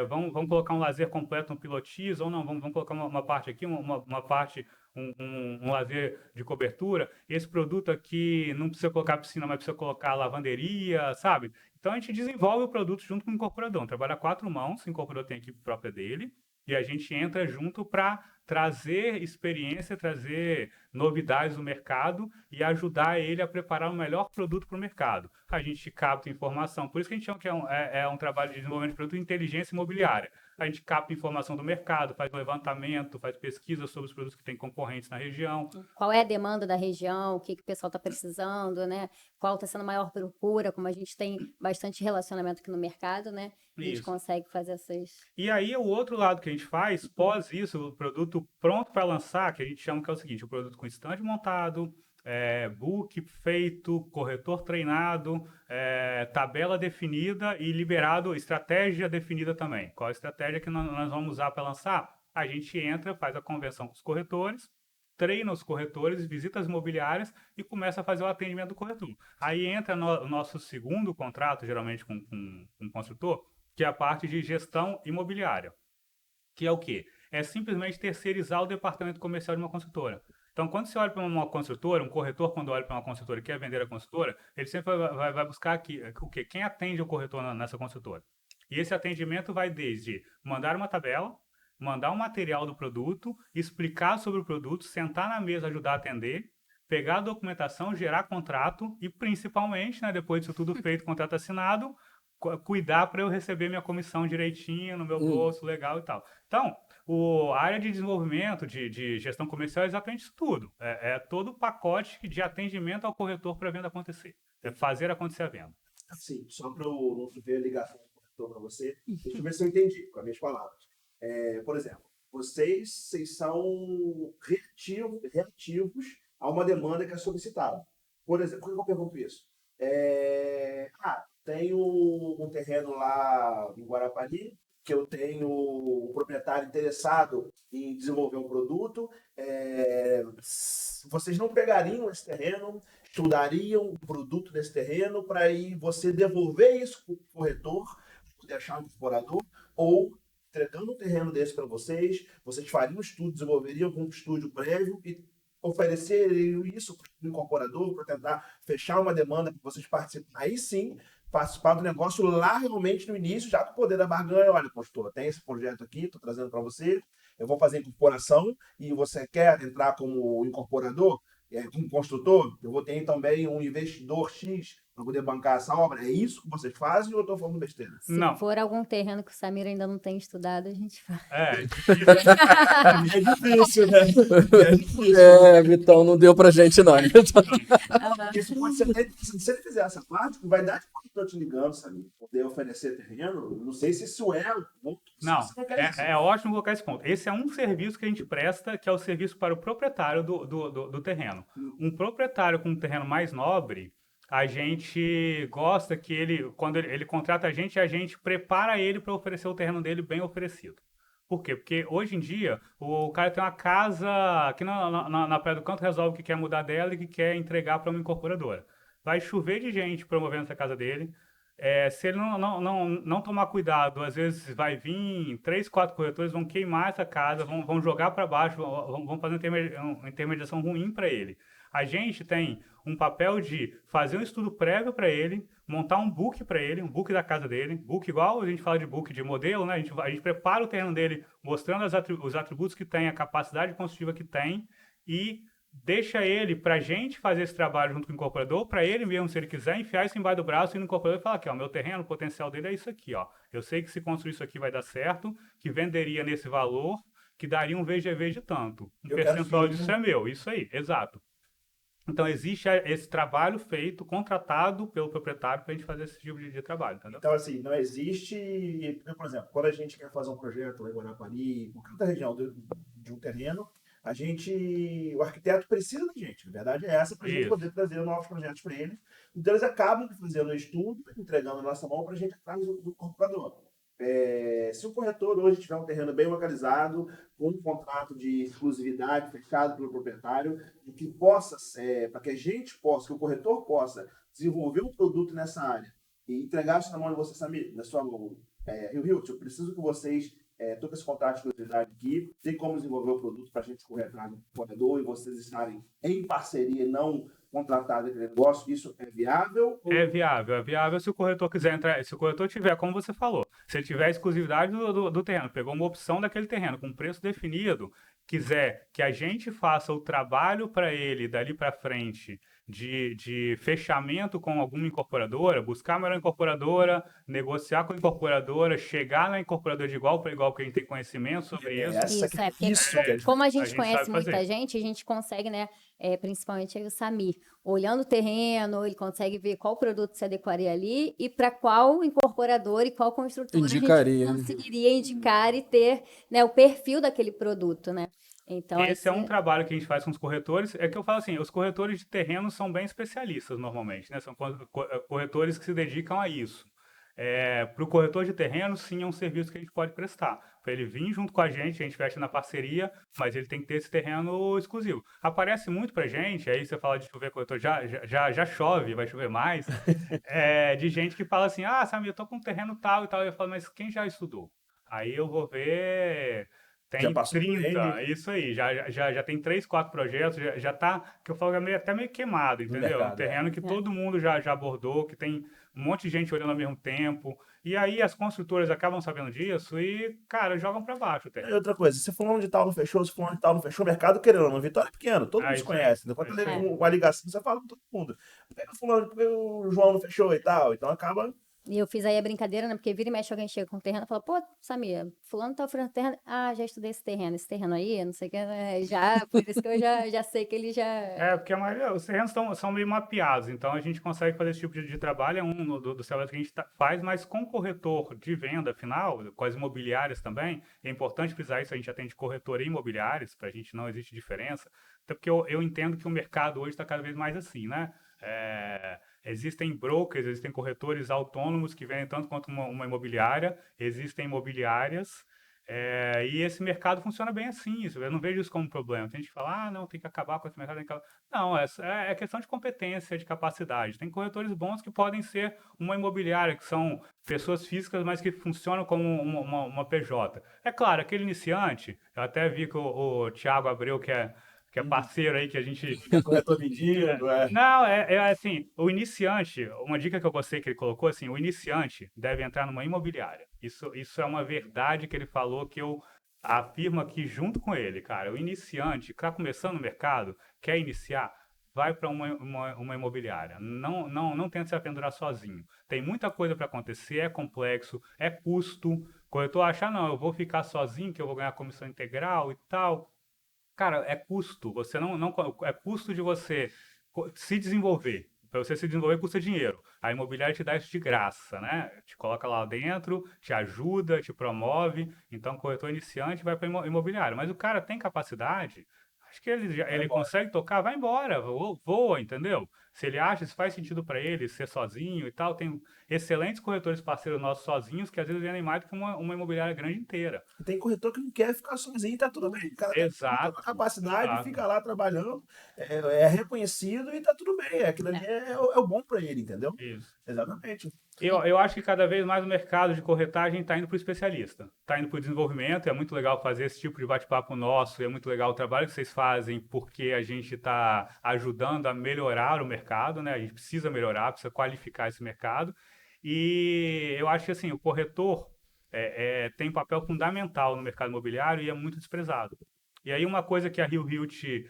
vamos colocar um lazer completo no pilotis, ou não, vamos colocar uma parte aqui, uma parte, um lazer de cobertura. Esse produto aqui não precisa colocar piscina, mas precisa colocar lavanderia, sabe? Então a gente desenvolve o produto junto com o incorporador, trabalha 4 mãos, o incorporador tem a equipe própria dele, e a gente entra junto para trazer experiência, trazer novidades do mercado e ajudar ele a preparar o melhor produto para o mercado. A gente capta informação, por isso que a gente chama que é um trabalho de desenvolvimento de produto de inteligência imobiliária. A gente capta informação do mercado, faz levantamento, faz pesquisa sobre os produtos que têm concorrentes na região. Qual é a demanda da região, o que o pessoal está precisando, né? Qual está sendo a maior procura, como a gente tem bastante relacionamento aqui no mercado, né? A gente consegue fazer essas... E aí, o outro lado que a gente faz, pós isso, o produto pronto para lançar, que a gente chama que é o seguinte, o produto com stand montado, book feito, corretor treinado, tabela definida e liberado, estratégia definida também. Qual a estratégia que nós vamos usar para lançar? A gente entra, faz a convenção com os corretores, treina os corretores, visita as imobiliárias e começa a fazer o atendimento do corretor. Aí entra o nosso segundo contrato, geralmente com um construtor, que é a parte de gestão imobiliária, que é o quê? É simplesmente terceirizar o departamento comercial de uma construtora. Então, quando você olha para uma construtora, um corretor, quando olha para uma construtora e quer vender a construtora, ele sempre vai buscar aqui, o quê? Quem atende o corretor nessa construtora. E esse atendimento vai desde mandar uma tabela, mandar um material do produto, explicar sobre o produto, sentar na mesa, ajudar a atender, pegar a documentação, gerar contrato e, principalmente, né, depois disso tudo feito, contrato assinado, cuidar para eu receber minha comissão direitinho no meu bolso, legal e tal. Então, a área de desenvolvimento, de gestão comercial é exatamente isso tudo. É todo o pacote de atendimento ao corretor para a venda acontecer. É fazer acontecer a venda. Assim, só para eu não ver a ligação do corretor para você, deixa eu ver se eu entendi com as minhas palavras. Por exemplo, vocês são reativos a uma demanda que é solicitada. Por exemplo, por que eu pergunto isso? Tenho um terreno lá em Guarapari, que eu tenho um proprietário interessado em desenvolver um produto. Vocês não pegariam esse terreno, estudariam o produto desse terreno para aí você devolver isso para o corretor, deixar um incorporador, ou entregando um terreno desse para vocês fariam um estudo, desenvolveriam um estúdio prévio e ofereceriam isso para o incorporador para tentar fechar uma demanda para vocês participarem. Aí sim, participar do negócio lá realmente no início, já com o poder da barganha. Olha, consultor, tem esse projeto aqui, estou trazendo para você, eu vou fazer incorporação e você quer entrar como incorporador, como construtor, eu vou ter também um investidor X para poder bancar essa obra. É isso que vocês fazem ou eu estou falando besteira? Se for algum terreno que o Samir ainda não tem estudado, a gente faz. É difícil, né? É difícil. Vitão, não deu pra gente não. Isso pode ser, se ele fizer essa parte, vai dar de estou te ligando, sabe? Poder oferecer terreno, não sei se isso é o ponto. Não, é ótimo colocar esse ponto. Esse é um serviço que a gente presta, que é o serviço para o proprietário do terreno. Um proprietário com um terreno mais nobre, a gente gosta que quando ele contrata a gente prepara ele para oferecer o terreno dele bem oferecido. Por quê? Porque hoje em dia, o cara tem uma casa aqui na Praia do Canto, resolve que quer mudar dela e que quer entregar para uma incorporadora. Vai chover de gente promovendo essa casa dele, se ele não tomar cuidado, às vezes vai vir 3, 4 corretores, vão queimar essa casa, vão jogar para baixo, vão fazer uma intermediação ruim para ele. A gente tem um papel de fazer um estudo prévio para ele, montar um book para ele, um book da casa dele, book igual a gente fala de book de modelo, né? A gente prepara o terreno dele, mostrando os atributos que tem, a capacidade construtiva que tem, e deixa ele para a gente fazer esse trabalho junto com o incorporador, para ele mesmo, se ele quiser, enfiar isso embaixo do braço e no incorporador e falar aqui, ó, meu terreno, o potencial dele é isso aqui, ó. Eu sei que se construir isso aqui vai dar certo, que venderia nesse valor, que daria um VGV de tanto. Um percentual disso é meu, isso aí, exato. Então, existe esse trabalho feito, contratado pelo proprietário para a gente fazer esse tipo de trabalho, entendeu? Então, assim, não existe... Por exemplo, quando a gente quer fazer um projeto em Guarapari, em qualquer região de um terreno, o arquiteto precisa da gente. A verdade é essa, para a gente poder trazer novos projetos para ele. Então, eles acabam fazendo o estudo, entregando a nossa mão para a gente atrás do comprador. Se o corretor hoje tiver um terreno bem localizado, com um contrato de exclusividade fechado pelo proprietário, e que possa, para que a gente possa, que o corretor possa desenvolver um produto nessa área e entregar isso na mão de você, Samir, na sua mão, Rio, eu preciso que vocês toquem esse contrato de exclusividade aqui, tem como desenvolver o produto para a gente correr atrás do corredor e vocês estarem em parceria, não contratado aquele negócio, isso é viável? É viável se o corretor quiser entrar, se o corretor tiver, como você falou, se ele tiver exclusividade do terreno, pegou uma opção daquele terreno com preço definido, quiser que a gente faça o trabalho para ele dali para frente de fechamento com alguma incorporadora, buscar a melhor incorporadora, negociar com a incorporadora, chegar na incorporadora de igual para igual, porque a gente tem conhecimento sobre isso. Porque como a gente conhece muita gente, a gente consegue, né, principalmente aí o Samir, olhando o terreno, ele consegue ver qual produto se adequaria ali e para qual incorporador e qual construtora a gente conseguiria indicar e ter, né, o perfil daquele produto, né? Então, esse é um trabalho que a gente faz com os corretores. É que eu falo assim, os corretores de terreno são bem especialistas normalmente, né? São corretores que se dedicam a isso. Para o corretor de terreno, sim, é um serviço que a gente pode prestar. Para ele vir junto com a gente fecha na parceria, mas ele tem que ter esse terreno exclusivo. Aparece muito para gente, aí você fala de chover corretor, já chove, vai chover mais, de gente que fala assim, Samir, eu tô com um terreno tal e tal. Eu falo, mas quem já estudou? Aí eu vou ver... Tem 30, isso aí, já tem 3, 4 projetos, já tá, que eu falo, até meio queimado, entendeu? Mercado, um terreno que todo mundo já abordou, que tem um monte de gente olhando ao mesmo tempo, e aí as construtoras acabam sabendo disso e, cara, jogam para baixo o terreno. E outra coisa, se fulano de tal não fechou, se fulano de tal não fechou, o mercado querendo, uma Vitória é pequeno, todo mundo se conhece, quando ele uma ligação, você fala com todo mundo, porque o João não fechou e tal, então acaba... E eu fiz aí a brincadeira, né? Porque vira e mexe alguém chega com o terreno e fala, pô, Samir, fulano tá oferecendo terreno. Já estudei esse terreno aí, não sei o que, por isso que eu já sei que ele já... porque a maioria, os terrenos são meio mapeados, então a gente consegue fazer esse tipo de trabalho, é um do celular que a gente faz, mas com corretor de venda final, com as imobiliárias também, é importante frisar isso, a gente atende corretor e imobiliários, pra gente não existe diferença, até porque eu entendo que o mercado hoje está cada vez mais assim, né? Existem brokers, existem corretores autônomos que vendem tanto quanto uma imobiliária, existem imobiliárias, e esse mercado funciona bem assim, eu não vejo isso como problema. Tem gente que fala, não, tem que acabar com esse mercado. Não, é questão de competência, de capacidade. Tem corretores bons que podem ser uma imobiliária, que são pessoas físicas, mas que funcionam como uma PJ. É claro, aquele iniciante, eu até vi que o Thiago Abreu, que é parceiro aí, que a gente... Corretor vendido, Não, assim, o iniciante, uma dica que eu gostei que ele colocou, assim, o iniciante deve entrar numa imobiliária. Isso é uma verdade que ele falou, que eu afirmo aqui junto com ele, cara. O iniciante, que está começando no mercado, quer iniciar, vai para uma imobiliária. Não tenta se aventurar sozinho. Tem muita coisa para acontecer, é complexo, é custo. O corretor acha, não, eu vou ficar sozinho, que eu vou ganhar comissão integral e tal. Cara, é custo. Você é custo de você se desenvolver. Para você se desenvolver custa dinheiro. A imobiliária te dá isso de graça, né? Te coloca lá dentro, te ajuda, te promove. Então, corretor iniciante vai para imobiliária. Mas o cara tem capacidade, acho que ele consegue tocar, vai embora, voa, entendeu? Se ele acha, se faz sentido para ele ser sozinho e tal, tem excelentes corretores parceiros nossos sozinhos que às vezes vendem mais do que uma imobiliária grande inteira. E tem corretor que não quer ficar sozinho, tá tudo bem. O cara tem Exato. capacidade, Exato. fica lá trabalhando, é reconhecido e tá tudo bem. Aquilo ali é o bom para ele, entendeu? Isso. Exatamente. Eu acho que cada vez mais o mercado de corretagem está indo para o especialista, está indo para o desenvolvimento. É muito legal fazer esse tipo de bate-papo nosso, é muito legal o trabalho que vocês fazem, porque a gente está ajudando a melhorar o mercado, né? A gente precisa melhorar, precisa qualificar esse mercado. E eu acho que assim, o corretor tem um papel fundamental no mercado imobiliário e é muito desprezado. E aí uma coisa que a Rio Realty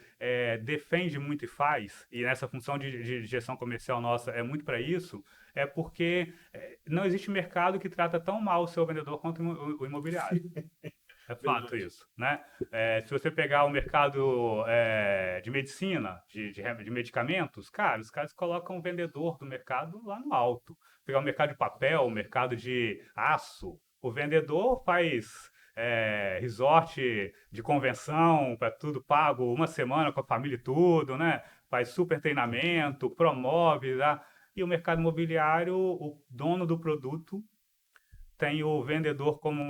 defende muito e faz, e nessa função de gestão comercial nossa é muito para isso, é porque não existe mercado que trata tão mal o seu vendedor quanto o imobiliário. É fato isso, né? Se você pegar o mercado de medicina, de medicamentos, cara, os caras colocam o vendedor do mercado lá no alto. Pegar o mercado de papel, o mercado de aço, o vendedor faz resort de convenção, para tudo pago, uma semana com a família e tudo, né? Faz super treinamento, promove, tá? E o mercado imobiliário, o dono do produto tem o vendedor como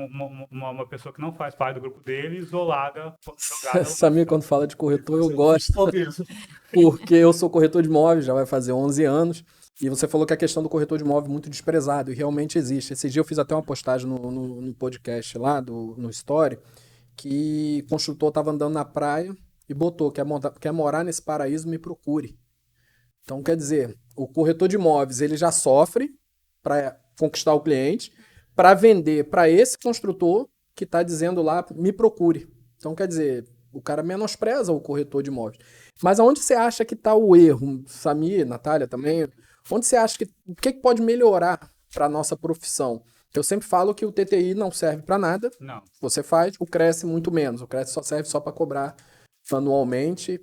uma pessoa que não faz parte do grupo dele, isolada, jogada. Samir, quando fala de corretor, eu gosto, Por isso. porque eu sou corretor de imóveis, já vai fazer 11 anos, e você falou que a questão do corretor de imóvel é muito desprezado, e realmente existe. Esse dia eu fiz até uma postagem no podcast lá, no Story, que o construtor estava andando na praia e botou, quer morar nesse paraíso, me procure. Então, quer dizer, o corretor de imóveis, ele já sofre para conquistar o cliente, para vender para esse construtor que está dizendo lá, me procure. Então, quer dizer, o cara menospreza o corretor de imóveis. Mas aonde você acha que está o erro, Samir, Natália também? Onde você acha o que pode melhorar para a nossa profissão? Eu sempre falo que o TTI não serve para nada. Não. Você faz, o Cresce muito menos. O Cresce só serve só para cobrar anualmente,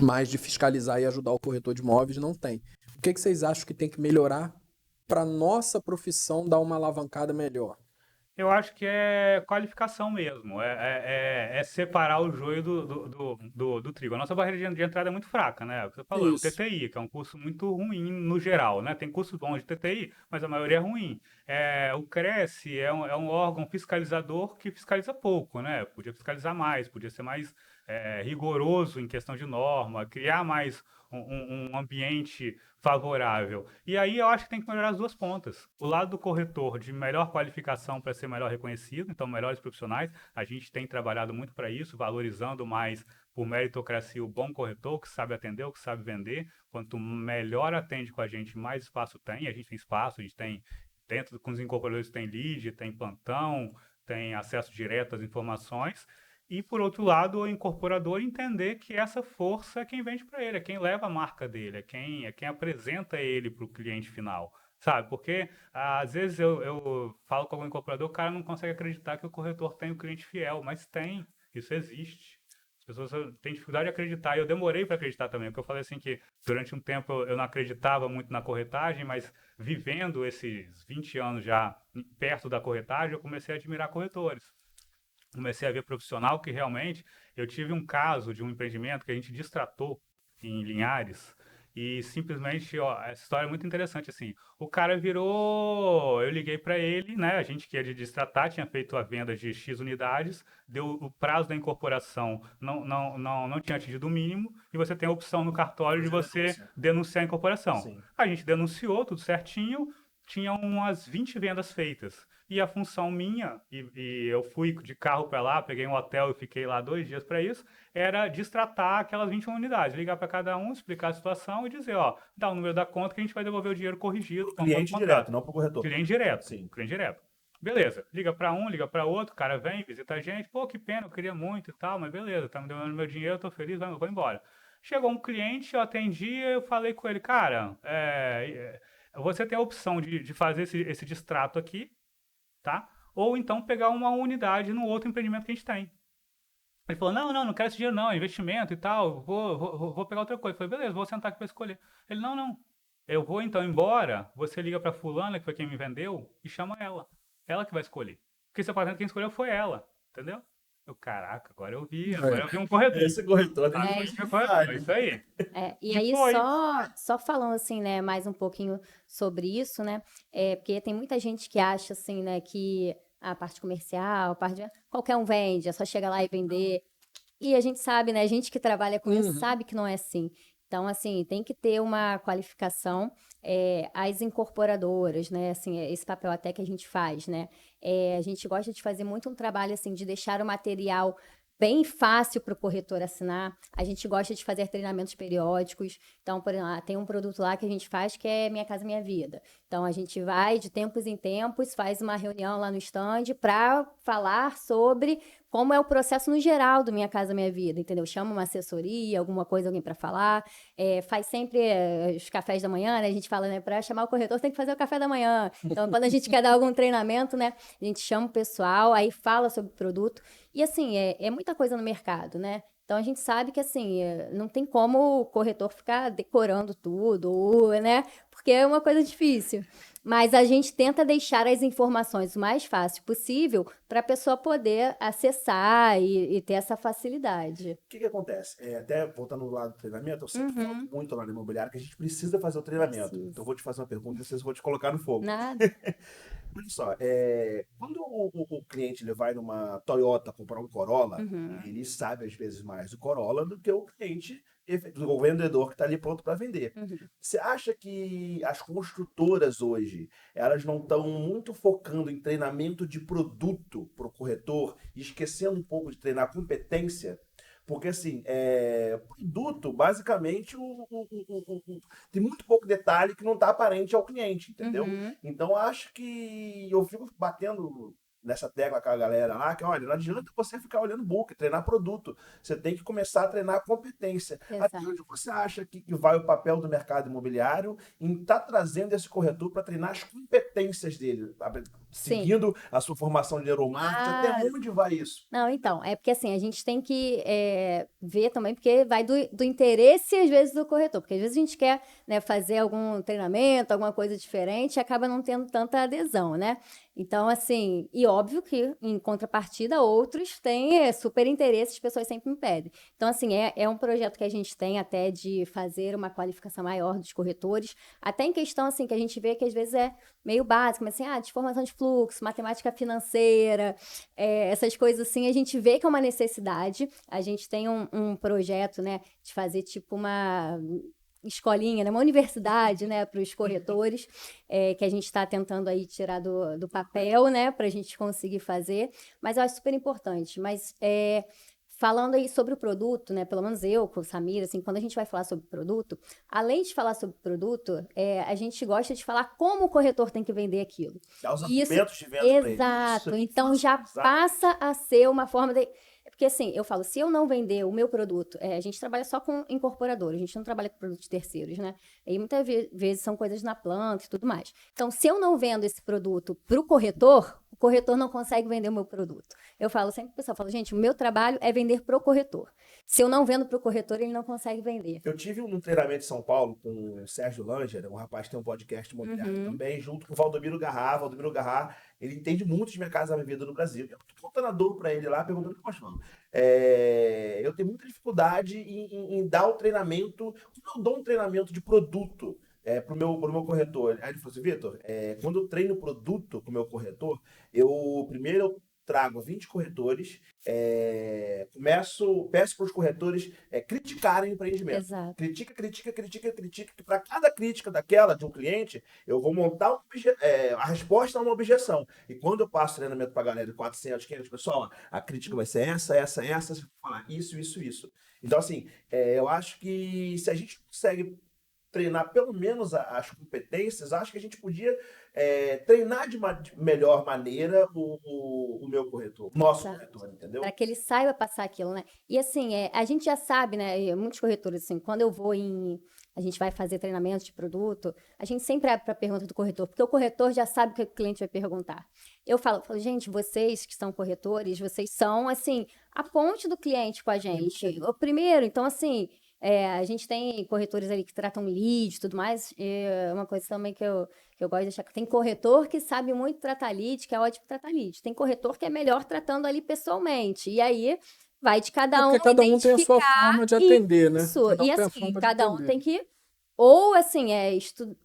mas de fiscalizar e ajudar o corretor de imóveis não tem. O que vocês acham que tem que melhorar para nossa profissão dar uma alavancada melhor? Eu acho que é qualificação mesmo, é separar o joio do trigo. A nossa barreira de entrada é muito fraca, né? Você falou, o Isso. TTI, que é um curso muito ruim no geral, né? Tem cursos bons de TTI, mas a maioria é ruim. O Cresce é um órgão fiscalizador que fiscaliza pouco, né? Podia fiscalizar mais, podia ser mais rigoroso em questão de norma, criar mais um ambiente favorável. E aí eu acho que tem que melhorar as duas pontas. O lado do corretor de melhor qualificação para ser melhor reconhecido, então melhores profissionais, a gente tem trabalhado muito para isso, valorizando mais por meritocracia o bom corretor, que sabe atender, o que sabe vender. Quanto melhor atende com a gente, mais espaço tem. A gente tem espaço, a gente tem, dentro com os incorporadores tem lead, tem plantão, tem acesso direto às informações. E, por outro lado, o incorporador entender que essa força é quem vende para ele, é quem leva a marca dele, é quem apresenta ele para o cliente final, sabe? Porque, às vezes, eu falo com algum incorporador, o cara não consegue acreditar que o corretor tem o cliente fiel, mas tem, isso existe. As pessoas têm dificuldade de acreditar, e eu demorei para acreditar também, porque eu falei assim que, durante um tempo, eu não acreditava muito na corretagem, mas vivendo esses 20 anos já perto da corretagem, eu comecei a admirar corretores. Comecei a ver profissional que realmente... Eu tive um caso de um empreendimento que a gente destratou em Linhares e simplesmente, ó, essa história é muito interessante, assim. O cara virou... Eu liguei para ele, né? A gente que ia de destratar, tinha feito a venda de X unidades, deu o prazo da incorporação, não tinha atingido o mínimo, e você tem a opção no cartório de você denunciar a incorporação. Sim. A gente denunciou, tudo certinho, tinha umas 20 vendas feitas. E a função minha, e eu fui de carro para lá, peguei um hotel e fiquei lá 2 dias para isso, era destratar aquelas 21 unidades, ligar para cada um, explicar a situação e dizer, ó, dá o número da conta que a gente vai devolver o dinheiro corrigido. Cliente direto, não para o corretor. Cliente direto, Sim. cliente direto. Beleza, liga para um, liga para outro, o cara vem, visita a gente, pô, que pena, eu queria muito e tal, mas beleza, tá me devolvendo meu dinheiro, eu tô feliz, eu vou embora. Chegou um cliente, eu atendi, eu falei com ele, cara, você tem a opção de fazer esse distrato aqui, tá? Ou então pegar uma unidade no outro empreendimento que a gente tem. Ele falou, não quero esse dinheiro não, é investimento e tal, vou pegar outra coisa. Eu falei, beleza, vou sentar aqui para escolher. Ele, não, eu vou então embora, você liga para fulana, que foi quem me vendeu, e chama ela. Ela que vai escolher. Porque você fazendo quem escolheu foi ela, entendeu? Caraca, agora eu vi um corretor. Esse corretor, né? Agora eu vi um corretor, isso aí. E E aí, foi. só falando assim, né, mais um pouquinho sobre isso, né, porque tem muita gente que acha, assim, né, que a parte comercial, qualquer um vende, é só chegar lá e vender. E a gente sabe, né, a gente que trabalha com isso sabe que não é assim. Então, assim, tem que ter uma qualificação, as incorporadoras, né, assim, esse papel até que a gente faz, né, a gente gosta de fazer muito um trabalho, assim, de deixar o material bem fácil para o corretor assinar. A gente gosta de fazer treinamentos periódicos. Então, por exemplo, tem um produto lá que a gente faz que é Minha Casa Minha Vida. Então, a gente vai de tempos em tempos, faz uma reunião lá no stand para falar sobre como é o processo no geral do Minha Casa Minha Vida, entendeu? Chama uma assessoria, alguma coisa, alguém para falar. Faz sempre os cafés da manhã, né? A gente fala, né? Para chamar o corretor, tem que fazer o café da manhã. Então, quando a gente quer dar algum treinamento, né? A gente chama o pessoal, aí fala sobre o produto. E assim, é muita coisa no mercado, né? Então a gente sabe que assim, não tem como o corretor ficar decorando tudo, né? Porque é uma coisa difícil. Mas a gente tenta deixar as informações o mais fácil possível para a pessoa poder acessar e ter essa facilidade. O que acontece? Até voltando no lado do treinamento, eu sempre falo muito lá no imobiliário que a gente precisa fazer o treinamento. Precisa. Então eu vou te fazer uma pergunta e vocês vão te colocar no fogo. Nada. Olha só, quando o cliente ele vai numa Toyota comprar um Corolla, ele sabe às vezes mais do Corolla do que o cliente, o vendedor que está ali pronto para vender. Você acha que as construtoras hoje, elas não estão muito focando em treinamento de produto para o corretor e esquecendo um pouco de treinar competência? Porque, assim, produto, basicamente, tem muito pouco detalhe que não está aparente ao cliente, entendeu? Então, acho que eu fico batendo nessa tecla com a galera lá, que, olha, não adianta você ficar olhando book, treinar produto. Você tem que começar a treinar competência. Até onde você acha que vai o papel do mercado imobiliário em estar trazendo esse corretor para treinar as competências dele, seguindo a sua formação de neuromarketing, até onde vai isso? Não, então, é porque assim, a gente tem que ver também, porque vai do interesse, às vezes, do corretor. Porque às vezes a gente quer, né, fazer algum treinamento, alguma coisa diferente, e acaba não tendo tanta adesão, né? Então, assim, e óbvio que, em contrapartida, outros têm super interesse, as pessoas sempre me pedem. Então, assim, é um projeto que a gente tem até de fazer uma qualificação maior dos corretores, até em questão, assim, que a gente vê que às vezes é meio básico, mas assim, de formação de fluxo, matemática financeira, essas coisas assim, a gente vê que é uma necessidade. A gente tem um projeto, né, de fazer tipo uma escolinha, né, uma universidade, né, para os corretores, que a gente está tentando aí tirar do papel, né, para a gente conseguir fazer, mas eu acho super importante. Mas falando aí sobre o produto, né, pelo menos eu, com o Samir, assim, quando a gente vai falar sobre produto, além de falar sobre produto, a gente gosta de falar como o corretor tem que vender aquilo. Dá os argumentos de venda para ele. Exato. Então já passa a ser uma forma de... Porque assim, eu falo, se eu não vender o meu produto, a gente trabalha só com incorporadores, a gente não trabalha com produtos terceiros, né? E muitas vezes são coisas na planta e tudo mais. Então, se eu não vendo esse produto para o corretor não consegue vender o meu produto. Eu falo sempre pro pessoal, eu falo, gente, o meu trabalho é vender pro corretor. Se eu não vendo pro corretor, ele não consegue vender. Eu tive um treinamento em São Paulo com o Sérgio Langer, um rapaz que tem um podcast imobiliário também, junto com o Valdomiro Garra. Valdomiro Garra, ele entende muito de Minha Casa Minha Vida no Brasil. Eu tô contando a dor para ele lá, perguntando o que eu falo. Eu tenho muita dificuldade em dar o treinamento, como eu dou um treinamento de produto pro meu corretor. Aí ele falou assim, Vitor, quando eu treino produto com o meu corretor, primeiro eu trago 20 corretores, peço para os corretores criticarem o empreendimento. Exato. Critica, que para cada crítica daquela de um cliente, eu vou montar a resposta a uma objeção. E quando eu passo treinamento para a galera de 400, 500 pessoal, ó, a crítica vai ser essa, você vai falar isso. Então, assim, eu acho que se a gente consegue treinar pelo menos as competências, acho que a gente podia treinar de melhor maneira o meu corretor, nosso corretor, entendeu? Para que ele saiba passar aquilo, né? E assim, a gente já sabe, né? Muitos corretores, assim, quando a gente vai fazer treinamento de produto, a gente sempre abre para a pergunta do corretor, porque o corretor já sabe o que o cliente vai perguntar. Eu falo, gente, vocês que são corretores, vocês são, assim, a ponte do cliente com a gente. O primeiro, então, assim, a gente tem corretores ali que tratam lead e tudo mais, e uma coisa também que eu gosto de deixar, que tem corretor que sabe muito tratar lead, que é ótimo tratar lead. Tem corretor que é melhor tratando ali pessoalmente. E aí vai de cada um Porque cada um tem a sua identificar forma de atender, né? isso. Cada um E tem a assim, forma de cada um atender. tem que, ou assim,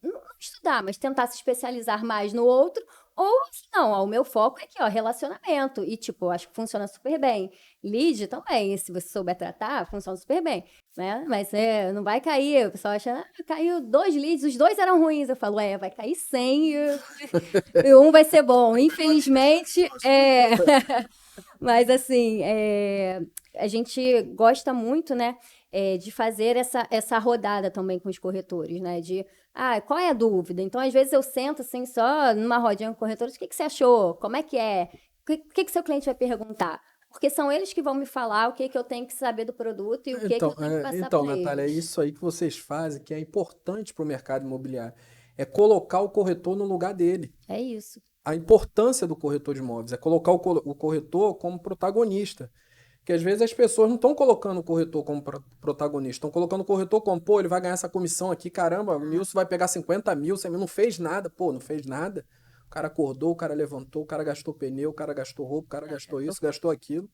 não estudar, mas tentar se especializar mais no outro, ou assim, não, ó, o meu foco é aqui, ó, relacionamento. E, tipo, eu acho que funciona super bem. Lead também, se você souber tratar, funciona super bem, né? Mas não vai cair, o pessoal acha, caiu 2 leads, os 2 eram ruins. Eu falo, vai cair 100 e um vai ser bom. Infelizmente, mas assim, a gente gosta muito, né, de fazer essa rodada também com os corretores, né? Qual é a dúvida? Então, às vezes eu sento assim, só numa rodinha com corretores, o que você achou? Como é que é? O que seu cliente vai perguntar? Porque são eles que vão me falar o que eu tenho que saber do produto e o que eu tenho que passar para Natália, é eles. isso aí que vocês fazem que é importante para o mercado imobiliário. É colocar o corretor no lugar dele. É isso. A importância do corretor de imóveis é colocar o corretor como protagonista. Porque às vezes as pessoas não estão colocando o corretor como protagonista, estão colocando o corretor como, pô, ele vai ganhar essa comissão aqui, caramba, o Nilson vai pegar 50 mil, você não fez nada, pô, não fez nada. O cara acordou, o cara levantou, o cara gastou pneu, o cara gastou roupa, o cara gastou isso, gastou aquilo.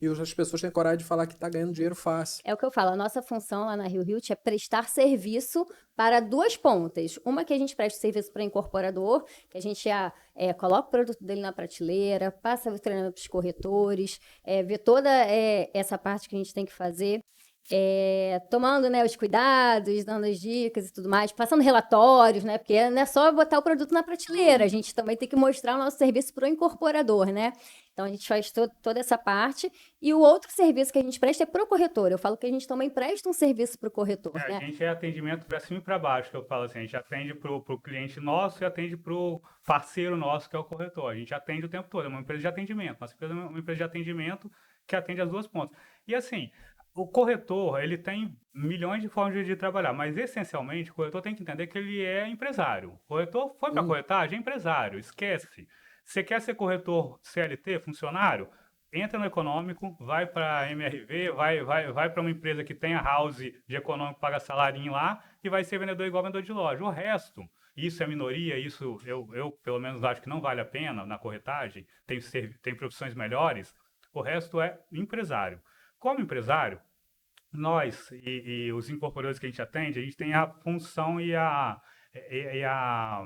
E as pessoas têm coragem de falar que tá ganhando dinheiro fácil. É o que eu falo, a nossa função lá na Rio Hilt é prestar serviço para 2 pontas. Uma que a gente presta serviço para o incorporador, que a gente coloca o produto dele na prateleira, passa o treinamento para os corretores, vê toda essa parte que a gente tem que fazer. Tomando, né, os cuidados, dando as dicas e tudo mais, passando relatórios, né, porque não é só botar o produto na prateleira, a gente também tem que mostrar o nosso serviço para o incorporador, né? Então a gente faz toda essa parte. E o outro serviço que a gente presta é para o corretor. Eu falo que a gente também presta um serviço para o corretor, né? A gente é atendimento para cima e para baixo, que eu falo assim, a gente atende para o cliente nosso e atende para o parceiro nosso, que é o corretor. A gente atende o tempo todo, é uma empresa de atendimento. Nossa empresa é uma empresa de atendimento que atende as 2 pontas. E assim, o corretor, ele tem milhões de formas de trabalhar, mas essencialmente o corretor tem que entender que ele é empresário. O corretor foi para a corretagem, é empresário, esquece. Você quer ser corretor CLT, funcionário? Entra no econômico, vai para a MRV, vai para uma empresa que tenha house de econômico, paga salarinho lá e vai ser vendedor igual vendedor de loja. O resto, isso é minoria, isso eu pelo menos acho que não vale a pena na corretagem, tem profissões melhores, o resto é empresário. Como empresário, nós e os incorporadores que a gente atende, a gente tem a função e a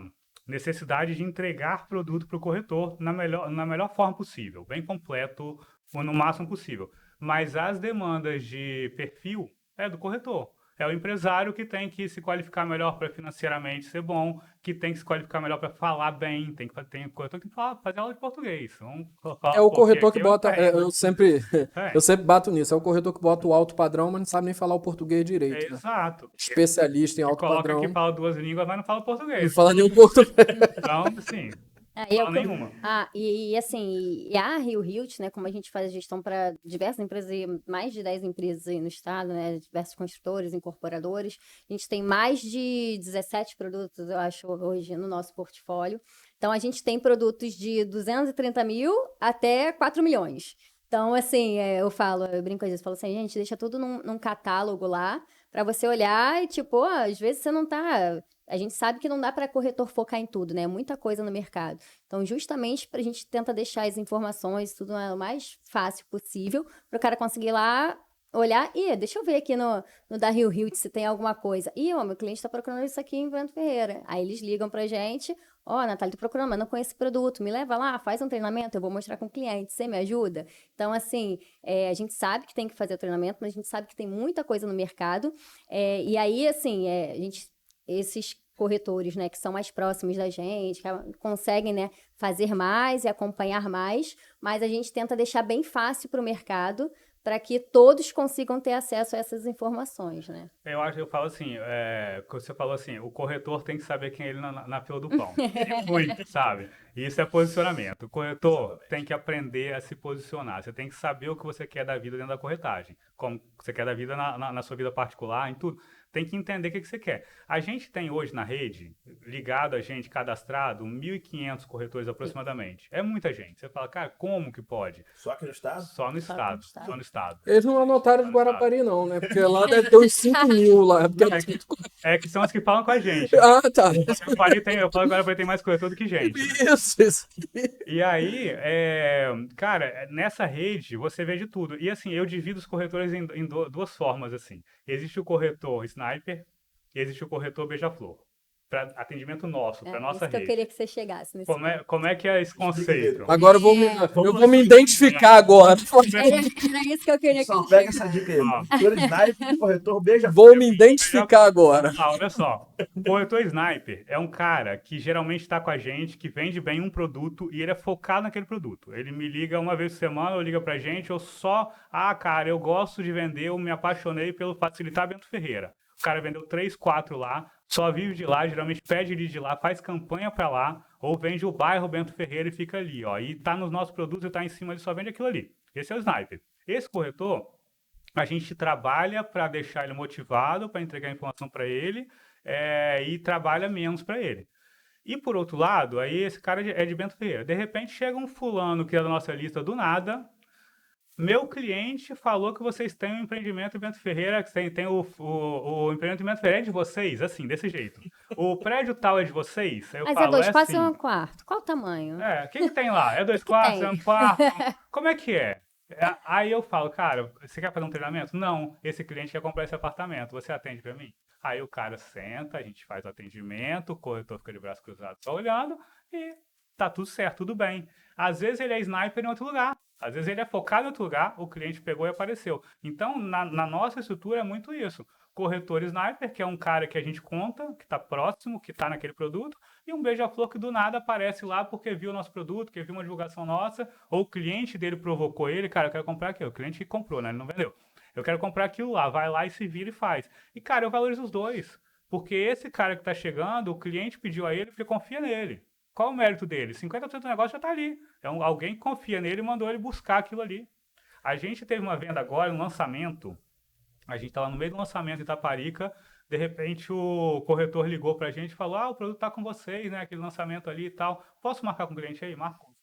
necessidade de entregar produto para o corretor na melhor forma possível, bem completo, ou no máximo possível. Mas as demandas de perfil é do corretor. É o empresário que tem que se qualificar melhor para financeiramente ser bom, que tem que se qualificar melhor para falar bem, tem corretor que fazer aula de português. É o corretor que bota, eu eu sempre bato nisso, é o corretor que bota o alto padrão, mas não sabe nem falar o português direito, né? Exato. Especialista em Que alto coloca padrão. que fala 2 línguas, mas não fala Não português. fala nenhum português. Então, assim, E fala nenhuma. e assim, e a Rio Hilt, né, como a gente faz gestão para diversas empresas, mais de 10 empresas aí no estado, né, diversos construtores, incorporadores, a gente tem mais de 17 produtos, eu acho, hoje no nosso portfólio. Então, a gente tem produtos de 230 mil até 4 milhões. Então, assim, eu brinco às vezes, falo assim, gente, deixa tudo num catálogo lá, para você olhar e, tipo, às vezes você não tá... A gente sabe que não dá para corretor focar em tudo, né? Muita coisa no mercado. Então, justamente para a gente tenta deixar as informações tudo o mais fácil possível, para o cara conseguir ir lá olhar, deixa eu ver aqui no da Rio Hilt se tem alguma coisa. Meu cliente está procurando isso aqui em Bento Ferreira. Aí eles ligam pra gente, Natália, tô procurando, mas não conheço esse produto, me leva lá, faz um treinamento, eu vou mostrar com o cliente, você me ajuda? Então, assim, a gente sabe que tem que fazer o treinamento, mas a gente sabe que tem muita coisa no mercado, e aí, assim, esses corretores, né, que são mais próximos da gente, que conseguem, né, fazer mais e acompanhar mais, mas a gente tenta deixar bem fácil para o mercado, para que todos consigam ter acesso a essas informações, né? Eu falo assim, você falou assim, o corretor tem que saber quem é ele na fila do pão. E muito, sabe? Isso é posicionamento. O corretor tem que aprender a se posicionar. Você tem que saber o que você quer da vida dentro da corretagem. Como você quer da vida na sua vida particular, em tudo. Tem que entender o que você quer. A gente tem hoje na rede, ligado a gente, cadastrado, 1.500 corretores aproximadamente. É muita gente. Você fala, cara, como que pode? Só aqui no estado? Só no estado. Só no estado. Eles não anotaram de Guarapari, não, né? Porque lá deve ter uns 5 mil lá. É que são as que falam com a gente. Ah, tá. Eu falo que Guarapari tem mais corretor do que gente. Isso. E aí, cara, nessa rede você vê de tudo. E assim, eu divido os corretores em duas formas, assim. Existe o corretor Sniper e existe o corretor Beija-Flor. Para atendimento nosso, para nossa isso que eu rede. queria que você chegasse nesse Como é que é esse conceito? Agora eu vou me identificar agora. Era isso que eu queria que Só você pega chegasse. essa dica aí. Corretor Sniper, corretor beija. Vou me identificar agora. Olha só, o corretor Sniper é um cara que geralmente está com a gente, que vende bem um produto e ele é focado naquele produto. Ele me liga uma vez por semana, ou liga pra gente, ou só, cara, eu gosto de vender, eu me apaixonei pelo Facilitar Bento Ferreira. O cara vendeu 3, 4 lá, só vive de lá, geralmente pede lead de lá, faz campanha pra lá, ou vende o bairro Bento Ferreira e fica ali, ó. E tá nos nossos produtos e tá em cima, ele só vende aquilo ali. Esse é o Sniper. Esse corretor, a gente trabalha para deixar ele motivado, para entregar informação para ele, e trabalha menos para ele. E por outro lado, aí esse cara é de Bento Ferreira. De repente chega um fulano que é da nossa lista do nada. Meu cliente falou que vocês têm um empreendimento em Bento Ferreira, que tem o empreendimento em Bento Ferreira é de vocês, assim, desse jeito. O prédio tal é de vocês? Aí eu Mas falo, é 2 quartos assim, ou 1 quarto? Qual o tamanho? o que tem lá? É 2 quartos? tem? É um quarto? Como é que é? Aí eu falo, cara, você quer fazer um treinamento? Não, esse cliente quer comprar esse apartamento, você atende pra mim? Aí o cara senta, a gente faz o atendimento, o corretor fica de braço cruzado só olhando e tá tudo certo, tudo bem. Às vezes ele é sniper em outro lugar, às vezes ele é focado em outro lugar, o cliente pegou e apareceu. Então, na nossa estrutura é muito isso. Corretor sniper, que é um cara que a gente conta, que está próximo, que está naquele produto, e um beija-flor que do nada aparece lá porque viu o nosso produto, que viu uma divulgação nossa, ou o cliente dele provocou ele, cara, eu quero comprar aquilo. O cliente que comprou, né? Ele não vendeu. Eu quero comprar aquilo lá, vai lá e se vira e faz. E, cara, eu valorizo os dois. Porque esse cara que está chegando, o cliente pediu a ele porque confia nele. Qual o mérito dele? 50% do negócio já está ali. Então, alguém confia nele e mandou ele buscar aquilo ali. A gente teve uma venda agora, um lançamento. A gente estava no meio do lançamento em Itaparica. De repente, o corretor ligou para a gente e falou: o produto está com vocês, né? Aquele lançamento ali e tal. Posso marcar com o cliente aí? Marco.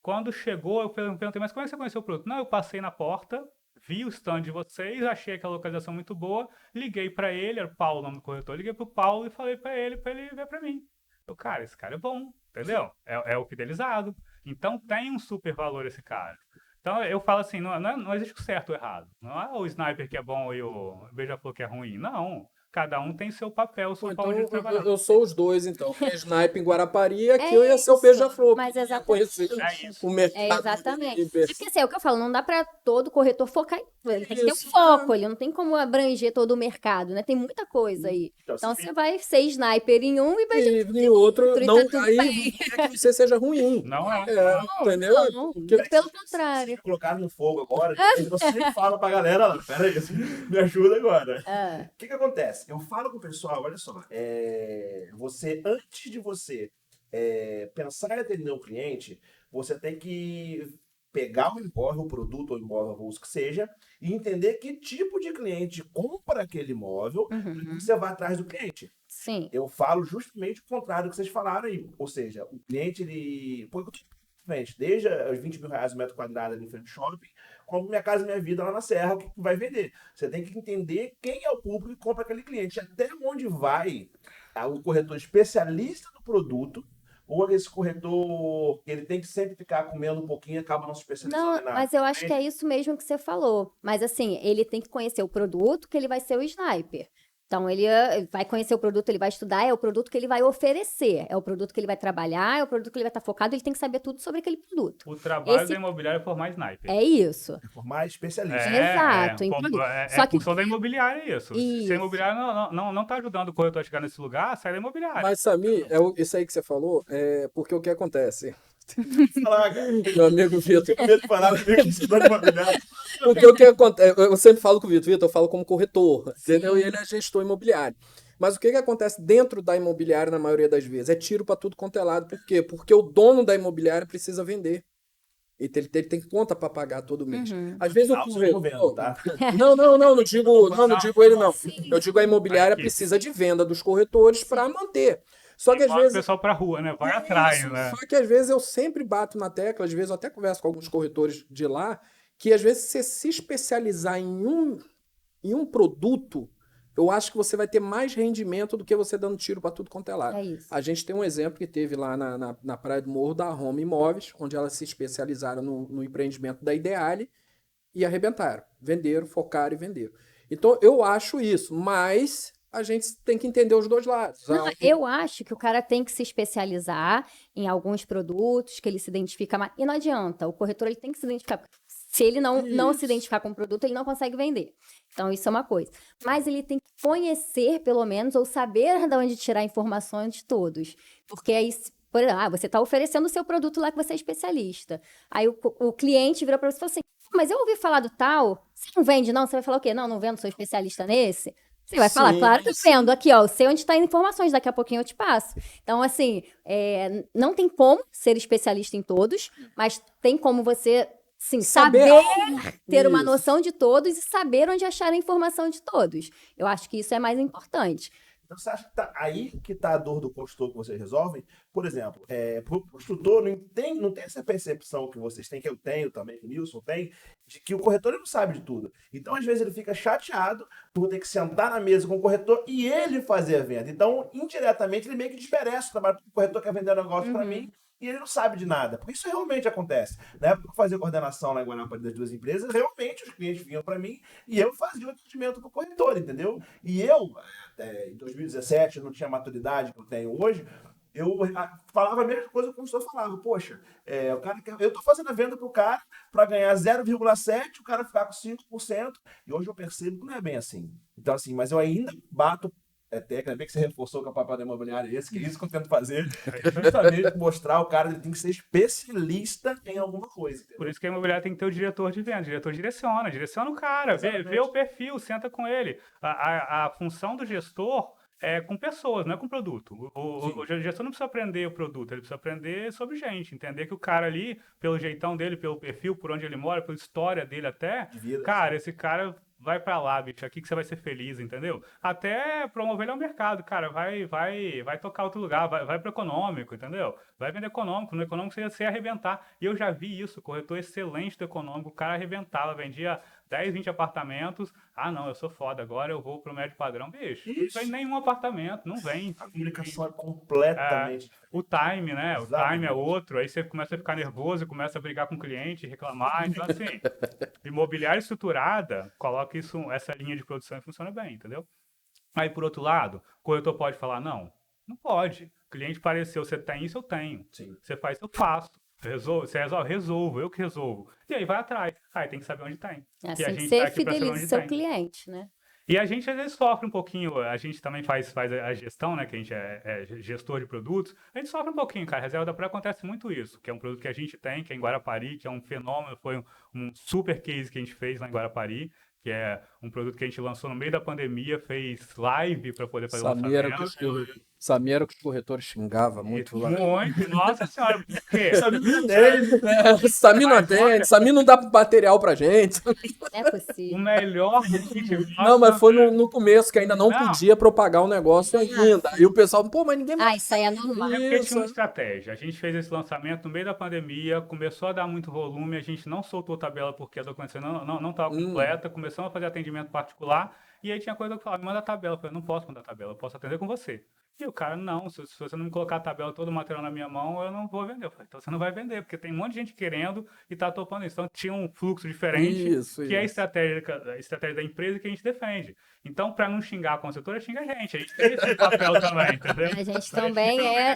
Quando chegou, eu perguntei: mas como é que você conheceu o produto? Não, eu passei na porta, vi o stand de vocês, achei aquela localização muito boa, liguei para ele, era o Paulo o nome do corretor, liguei para o Paulo e falei para ele ver para mim. Eu, cara, esse cara é bom, entendeu? É o fidelizado. Então tem um super valor esse cara. Então eu falo assim, não existe o certo ou errado. Não é o sniper que é bom e o beija-flor que é ruim. Não. Cada um tem seu papel, sua forma de trabalhar. Eu sou os dois, então. Sniper em Guarapari, aqui eu ia ser o beija-flor. Mas exatamente. Conhecer o mercado. Exatamente. Porque assim, é o que eu falo, não dá para todo corretor focar. Ele tem que ter um foco, ele não tem como abranger todo o mercado, né? Tem muita coisa aí. Então você vai ser sniper em um e vai em outro, não, tá aí não é que você seja ruim. Não é. Entendeu? Não, Porque- pelo contrário. Se colocar no fogo agora, você sempre fala pra galera, pera aí, me ajuda agora. O que acontece? Eu falo com o pessoal, olha só, antes de você pensar em atender um cliente, você tem que pegar o imóvel, o produto ou imóvel, o que seja, e entender que tipo de cliente compra aquele imóvel e você vai atrás do cliente. Sim. Eu falo justamente o contrário do que vocês falaram aí. Ou seja, o cliente, desde os 20 mil reais o metro quadrado ali em frente ao shopping, como Minha Casa Minha Vida lá na Serra, que vai vender. Você tem que entender quem é o público que compra aquele cliente, até onde vai o corretor especialista do produto, ou esse corretor, ele tem que sempre ficar comendo um pouquinho e acaba não se especializando Não, em nada. mas eu acho que é isso mesmo que você falou. Mas assim, ele tem que conhecer o produto, que ele vai ser o sniper. Então, ele vai conhecer o produto, ele vai estudar, é o produto que ele vai oferecer, é o produto que ele vai trabalhar, é o produto que ele vai estar focado, ele tem que saber tudo sobre aquele produto. O trabalho da imobiliária é formar sniper. É isso. Formar especialista. Exato, em produto. Só A que- função da imobiliária é isso. Se Isso. a imobiliária não tá ajudando o corretor a chegar nesse lugar, sai da imobiliária. Mas, Samir, isso aí que você falou, porque o que acontece? Falar, cara, Meu amigo Vitor. tenho medo de falar comigo, estudando imobiliário. Porque o que acontece? Eu sempre falo com o Vitor, eu falo como corretor, entendeu? E ele é gestor imobiliário. Mas o que acontece dentro da imobiliária, na maioria das vezes? É tiro para tudo quanto é lado. Por quê? Porque o dono da imobiliária precisa vender. E ele tem conta para pagar todo mês. Às vezes o corretor... Tá? Não digo ele não. Eu digo a imobiliária precisa de venda dos corretores para manter. Só que às Bota o vezes... pessoal pra rua, né? Vai atrás, né? Só que às vezes eu sempre bato na tecla, às vezes eu até converso com alguns corretores de lá, que às vezes você se especializar em um produto, eu acho que você vai ter mais rendimento do que você dando tiro para tudo quanto é lado. É isso. A gente tem um exemplo que teve lá na Praia do Morro da Home Imóveis, onde elas se especializaram no empreendimento da Ideale e arrebentaram. Venderam, focaram e venderam. Então, eu acho isso, mas a gente tem que entender os dois lados. Não, eu acho que o cara tem que se especializar em alguns produtos que ele se identifica mais. E não adianta, o corretor ele tem que se identificar. Se ele não se identificar com o produto, ele não consegue vender. Então, isso é uma coisa. Mas ele tem que conhecer, pelo menos, ou saber de onde tirar informações de todos. Porque aí, por exemplo, você está oferecendo o seu produto lá que você é especialista. Aí o cliente vira para você e fala assim, mas eu ouvi falar do tal, você não vende não? Você vai falar o quê? Não vendo, sou especialista nesse. Você vai falar, claro que eu vendo. Aqui, ó, eu sei onde está as informações, daqui a pouquinho eu te passo. Então, assim, não tem como ser especialista em todos, mas tem como você, sim, saber ter uma noção de todos e saber onde achar a informação de todos. Eu acho que isso é mais importante. Então, você acha que tá aí que tá a dor do construtor que vocês resolvem? Por exemplo, pro construtor não tem essa percepção que vocês têm, que eu tenho também, que o Nilson tem, de que o corretor ele não sabe de tudo. Então, às vezes, ele fica chateado por ter que sentar na mesa com o corretor e ele fazer a venda. Então, indiretamente, ele meio que desmerece o trabalho, porque o corretor quer vender um negócio para mim e ele não sabe de nada. Porque isso realmente acontece. Na época que eu fazia coordenação lá em Guarapari das duas empresas, realmente os clientes vinham para mim e eu fazia o atendimento para o corretor, entendeu? E eu, em 2017, eu não tinha a maturidade que eu tenho hoje, eu falava a mesma coisa que o consultor falava. Poxa, o cara eu tô fazendo a venda pro cara para ganhar 0,7%, o cara ficar com 5%, e hoje eu percebo que não é bem assim. Então, assim, mas eu ainda bato técnica, bem que você reforçou que o papel da imobiliária é esse, que é isso que eu tento fazer, justamente mostrar o cara ele tem que ser especialista em alguma coisa. Entendeu? Por isso que a imobiliária tem que ter o diretor de venda. O diretor direciona o cara, vê o perfil, senta com ele. A função do gestor é com pessoas, não é com produto. O gestor não precisa aprender o produto, ele precisa aprender sobre gente, entender que o cara ali, pelo jeitão dele, pelo perfil, por onde ele mora, pela história dele até, cara, esse cara vai pra lá, bicho, aqui que você vai ser feliz, entendeu? Até promover ele ao mercado, cara, vai tocar outro lugar, vai pro econômico, entendeu? Vai vender econômico, no econômico você ia arrebentar. E eu já vi isso, corretor excelente do econômico, o cara arrebentava, vendia 10, 20 apartamentos, não, eu sou foda, agora eu vou pro médio padrão, bicho, não vem nenhum apartamento, não vem. A comunicação é completamente o time, né? Exatamente. O time é outro, aí você começa a ficar nervoso, começa a brigar com o cliente, reclamar. Então, assim, imobiliária estruturada, coloca essa linha de produção e funciona bem, entendeu? Aí, por outro lado, o corretor pode falar, não pode. O cliente pareceu, você tem isso, eu tenho. Sim. Você faz, eu faço. Você resolve, eu que resolvo. E aí vai atrás. Aí tem que saber onde tem. Assim, e a gente você tá aqui pra saber fideliza onde seu tem. cliente, né? E a gente às vezes sofre um pouquinho, a gente também faz a gestão, né, que a gente é gestor de produtos, a gente sofre um pouquinho, cara, reserva da praia acontece muito isso, que é um produto que a gente tem, que é em Guarapari, que é um fenômeno, foi um super case que a gente fez lá em Guarapari, que é um produto que a gente lançou no meio da pandemia, fez live para poder fazer o lançamento. Sabia que os corretores xingavam muito lá. Muito, nossa senhora, por quê? Samir não atende, Samir não dá material pra gente. Não é possível. O melhor Não, mas foi no começo, que ainda não podia propagar o negócio ainda. E o pessoal, pô, mas ninguém... Isso aí é normal. É porque tinha uma estratégia. A gente fez esse lançamento no meio da pandemia, começou a dar muito volume, a gente não soltou a tabela porque a documentação não estava completa, começamos a fazer atendimento particular, e aí tinha coisa que eu falava, me manda a tabela. Eu falei, não posso mandar a tabela, eu posso atender com você. E o cara, não, se você não me colocar a tabela, todo o material na minha mão, eu não vou vender. Eu falei, então você não vai vender, porque tem um monte de gente querendo e tá topando isso. Então tinha um fluxo diferente, que é a estratégia da empresa que a gente defende. Então, para não xingar a consultora, xinga a gente tem esse papel também, entendeu? A gente também é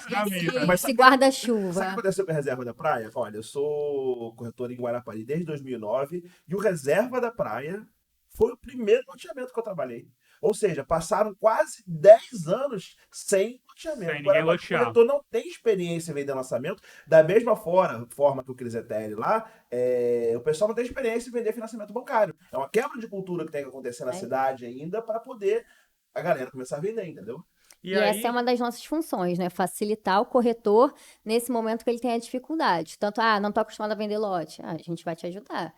esse guarda-chuva. Sabe o que aconteceu com a Reserva da Praia? Olha, eu sou corretor em Guarapari desde 2009 e o Reserva da Praia foi o primeiro loteamento que eu trabalhei. Ou seja, passaram quase 10 anos sem loteamento. Sem ninguém lotear. O corretor não tem experiência em vender lançamento. Da mesma forma que o Crisetel lá, o pessoal não tem experiência em vender financiamento bancário. É uma quebra de cultura que tem que acontecer na cidade ainda para poder a galera começar a vender, entendeu? E essa é uma das nossas funções, né? Facilitar o corretor nesse momento que ele tem a dificuldade. Tanto, não estou acostumado a vender lote. A gente vai te ajudar.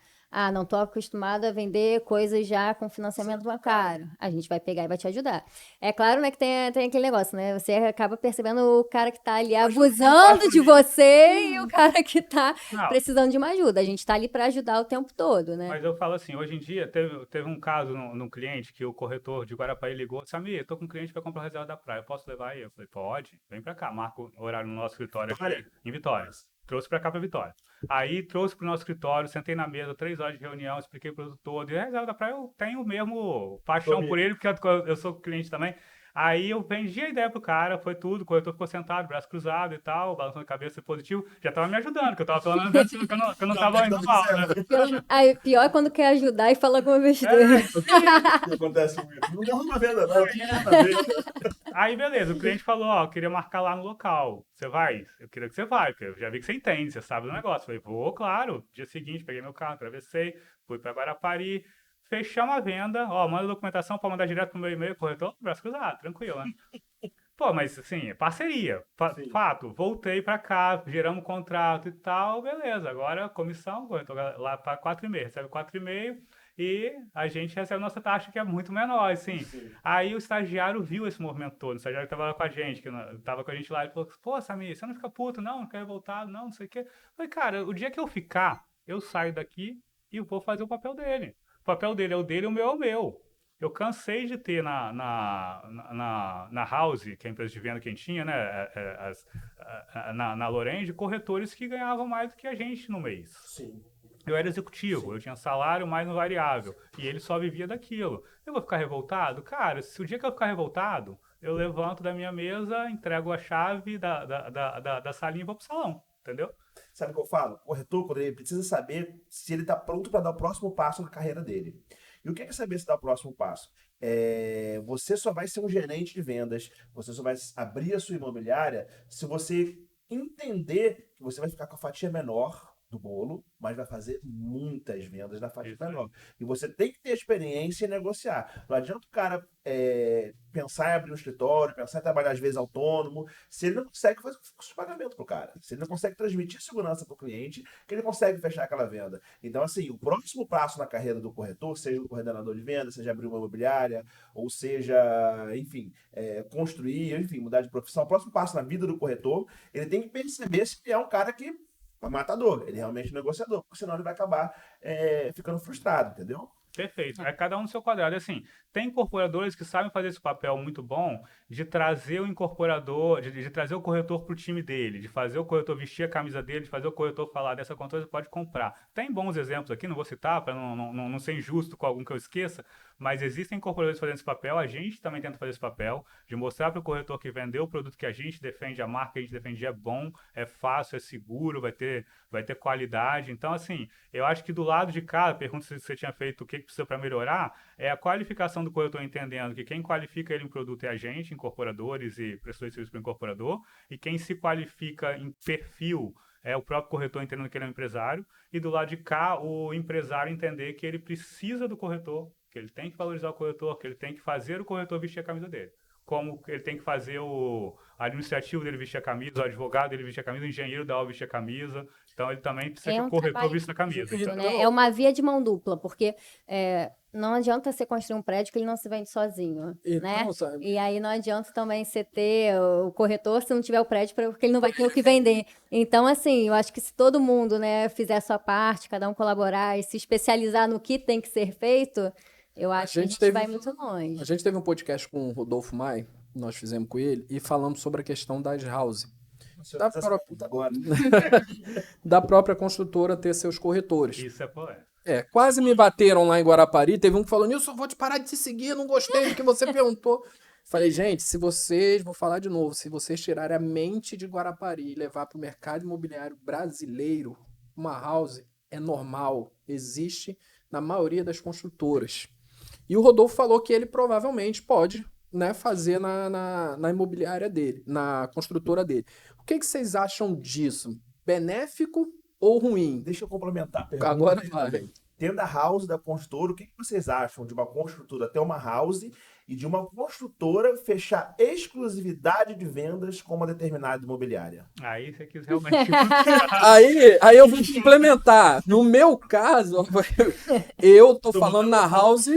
não estou acostumado a vender coisas já com financiamento bancário. A gente vai pegar e vai te ajudar. É claro, né, que tem aquele negócio, né? Você acaba percebendo o cara que está ali abusando de você e o cara que está Não, precisando de uma ajuda. A gente está ali para ajudar o tempo todo, né? mas eu falo assim, hoje em dia teve um caso num cliente que o corretor de Guarapari ligou, Samir, eu tô com um cliente para comprar reserva da praia, eu posso levar aí? Eu falei, pode, vem para cá, marca o horário no nosso escritório aqui, em Vitória. Trouxe para cá para Vitória. Aí trouxe para o nosso escritório, sentei na mesa, 3 horas de reunião, expliquei o produto todo. E a reserva da praia eu tenho mesmo paixão por ele, porque eu sou cliente também. Aí eu vendi a ideia pro cara, foi tudo, o corretor ficou sentado, braço cruzado e tal, balançando a cabeça positivo, já tava me ajudando, que eu tava falando antes que eu não tava indo mal, né? Aí, pior é quando quer ajudar e fala alguma besteira. O que acontece comigo? Não deu uma venda, não. Aí, beleza, o cliente falou, ó, eu queria marcar lá no local. Você vai? Eu queria que você vai, porque eu já vi que você entende, você sabe do negócio. Falei, vou, claro. Dia seguinte, peguei meu carro, atravessei, fui para Guarapari, fechamos a venda, ó, manda a documentação para mandar direto pro meu e-mail, corretor, braço cruzado, tranquilo, né? Pô, mas assim, parceria, fato, voltei para cá, geramos um contrato e tal, beleza, agora comissão, corretor lá para 4,5, recebe 4,5 e a gente recebe nossa taxa que é muito menor, assim. Aí o estagiário viu esse movimento todo, o estagiário que tava lá com a gente, tava com a gente lá, ele falou, pô, Samir, você não fica puto, não quer revoltado, não sei o quê. Eu falei, cara, o dia que eu ficar, eu saio daqui e vou fazer o papel dele. O papel dele é o dele, o meu é o meu. Eu cansei de ter na House, que é a empresa de venda que a gente tinha, né, na Lorenz, corretores que ganhavam mais do que a gente no mês. Sim. Eu era executivo, eu tinha salário mais no variável, e ele só vivia daquilo. Eu vou ficar revoltado? Cara, se o dia que eu ficar revoltado, eu levanto da minha mesa, entrego a chave da salinha e vou pro salão, entendeu? Sabe o que eu falo? O corretor, quando ele precisa saber se ele está pronto para dar o próximo passo na carreira dele. E o que é saber se dá o próximo passo? Você só vai ser um gerente de vendas, você só vai abrir a sua imobiliária se você entender que você vai ficar com a fatia menor do bolo, mas vai fazer muitas vendas na fatia menor. E você tem que ter experiência em negociar. Não adianta o cara pensar em abrir um escritório, pensar em trabalhar às vezes autônomo, se ele não consegue fazer fluxo de pagamento para o cara, se ele não consegue transmitir segurança para o cliente, que ele consegue fechar aquela venda. Então, assim, o próximo passo na carreira do corretor, seja o coordenador de venda, seja abrir uma imobiliária, ou seja, enfim, construir, enfim, mudar de profissão, o próximo passo na vida do corretor, ele tem que perceber se ele é um cara que matador, ele é realmente um negociador, porque senão ele vai acabar ficando frustrado, entendeu? Perfeito. É cada um no seu quadrado. Assim, tem incorporadores que sabem fazer esse papel muito bom de trazer o incorporador, de trazer o corretor para o time dele, de fazer o corretor vestir a camisa dele, de fazer o corretor falar dessa conta você pode comprar. Tem bons exemplos aqui, não vou citar para não ser injusto com algum que eu esqueça, mas existem incorporadores fazendo esse papel, a gente também tenta fazer esse papel, de mostrar para o corretor que vendeu o produto que a gente defende, a marca que a gente defende é bom, é fácil, é seguro, vai ter qualidade. Então, assim, eu acho que do lado de cá, a pergunta se você tinha feito o que precisa para melhorar, é a qualificação do corretor entendendo que quem qualifica ele em produto é a gente, incorporadores e prestadores de serviço para o incorporador, e quem se qualifica em perfil é o próprio corretor entendendo que ele é um empresário, e do lado de cá, o empresário entender que ele precisa do corretor, que ele tem que valorizar o corretor, que ele tem que fazer o corretor vestir a camisa dele. Como ele tem que fazer o administrativo dele vestir a camisa, o advogado dele vestir a camisa, o engenheiro da obra vestir a camisa. Então, ele também precisa que o corretor vista a camisa. Difícil, né? É uma via de mão dupla, porque não adianta você construir um prédio que ele não se vende sozinho, né? E aí não adianta também você ter o corretor se não tiver o prédio, porque ele não vai ter o que vender. Então, assim, eu acho que se todo mundo, né, fizer a sua parte, cada um colaborar e se especializar no que tem que ser feito, eu acho que a gente vai muito longe. A gente teve um podcast com o Rodolfo Maia, nós fizemos com ele, e falamos sobre a questão das house. Da própria construtora ter seus corretores. Isso é polêmico. Quase me bateram lá em Guarapari. Teve um que falou, Nilson, vou te parar de te seguir, não gostei do que você perguntou. Falei, gente, vou falar de novo, se vocês tirarem a mente de Guarapari e levar para o mercado imobiliário brasileiro, uma house é normal, existe na maioria das construtoras. E o Rodolfo falou que ele provavelmente pode, né, fazer na imobiliária dele, na construtora dele. O que vocês acham disso? Benéfico ou ruim? Deixa eu complementar a pergunta. Agora vai. Tendo a house da construtora, o que vocês acham de uma construtora ter uma house e de uma construtora fechar exclusividade de vendas com uma determinada imobiliária. Aí você quis realmente. Aí eu vou te implementar. No meu caso, eu tô falando na house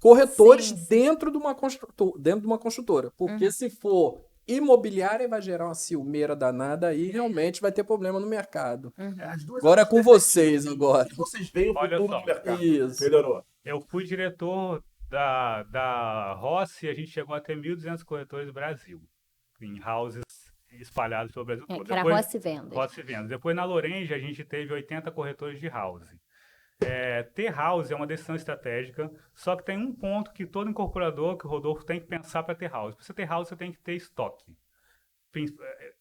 corretores Sim, sim. dentro de uma construtora. Porque se for imobiliária, vai gerar uma ciumeira danada aí realmente vai ter problema no mercado. As duas Agora é com vocês agora. vocês veem o Olha futuro só. do mercado. Isso. Melhorou. Eu fui diretor da Rossi e a gente chegou a ter 1.200 corretores no Brasil, em houses espalhados pelo Brasil todo. Que era Rossi Vendas. Rossi Vendas. Depois na Lorenz a gente teve 80 corretores de house. Ter house é uma decisão estratégica, só que tem um ponto que todo incorporador, que o Rodolfo tem que pensar para ter house. Para você ter house, você tem que ter estoque.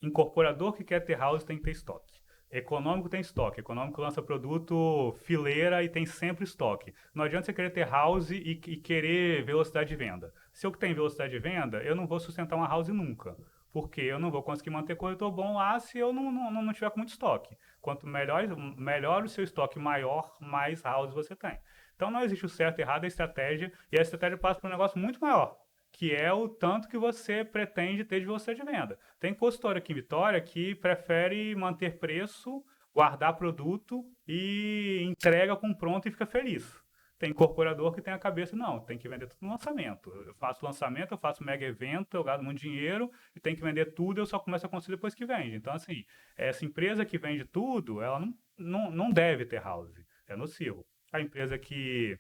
Incorporador que quer ter house tem que ter estoque. Econômico tem estoque. Econômico lança produto fileira e tem sempre estoque. Não adianta você querer ter house e querer velocidade de venda. Se eu tenho velocidade de venda, eu não vou sustentar uma house nunca. Porque eu não vou conseguir manter corretor bom lá se eu não tiver com muito estoque. Quanto melhor o seu estoque, maior, mais house você tem. Então não existe o certo e errado, a estratégia. E a estratégia passa por um negócio muito maior, que é o tanto que você pretende ter de velocidade de venda. Tem consultora aqui em Vitória que prefere manter preço, guardar produto e entrega com pronto e fica feliz. Tem incorporador que tem a cabeça, não, tem que vender tudo no lançamento. Eu faço lançamento, eu faço mega evento, eu gasto muito dinheiro e tem que vender tudo, eu só começo a construir depois que vende. Então, assim, essa empresa que vende tudo, ela não deve ter house. É nocivo. A empresa que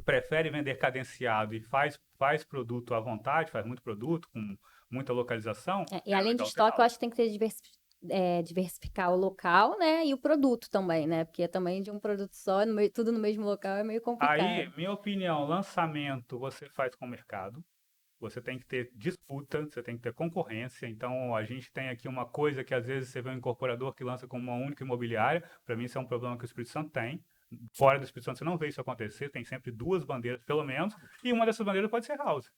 prefere vender cadenciado e faz produto à vontade, faz muito produto com muita localização. E além de estoque, eu acho que tem que ter diversificar o local, né? E o produto também, né? Porque também de um produto só, tudo no mesmo local é meio complicado. Aí, minha opinião, lançamento você faz com o mercado. Você tem que ter disputa, você tem que ter concorrência. Então, a gente tem aqui uma coisa que às vezes você vê um incorporador que lança com uma única imobiliária. Para mim, isso é um problema que o Espírito Santo tem. Fora do Espírito Santo, você não vê isso acontecer. Tem sempre 2 bandeiras, pelo menos. E uma dessas bandeiras pode ser house.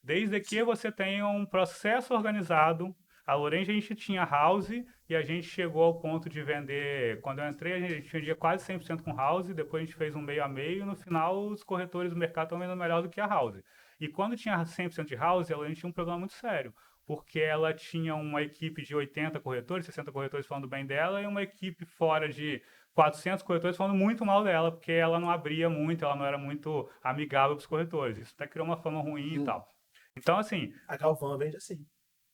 Desde que você tenha um processo organizado. A Lorenz a gente tinha house e a gente chegou ao ponto de vender. Quando eu entrei, a gente vendia quase 100% com house. Depois a gente fez um meio a meio. E no final, os corretores do mercado estão vendendo melhor do que a house. E quando tinha 100% de house, a Lorenz tinha um problema muito sério. Porque ela tinha uma equipe de 80 corretores, 60 corretores falando bem dela, e uma equipe fora de 400 corretores falando muito mal dela, porque ela não abria muito, ela não era muito amigável para os corretores. Isso até criou uma fama ruim e tal. Então, assim... A Galvão vende assim.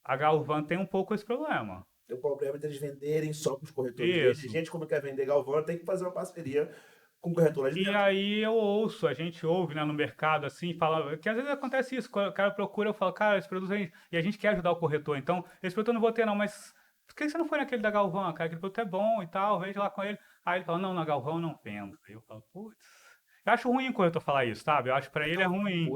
A Galvão tem um pouco esse problema. Tem o problema deles venderem só para os corretores. Isso. A gente, como quer vender Galvão, tem que fazer uma parceria com corretoras de E aí a gente ouve, né, no mercado, assim, fala, que às vezes acontece isso, o cara procura, eu falo, cara, esse produto aí, e a gente quer ajudar o corretor, então, esse produto eu não vou ter não, mas por que você não foi naquele da Galvão, cara, aquele produto é bom e tal, vende lá com ele. Aí ele fala, não, na Galvão eu não vendo. Aí eu falo, putz. Eu acho ruim o corretor falar isso, sabe? Eu acho que pra ele é ruim.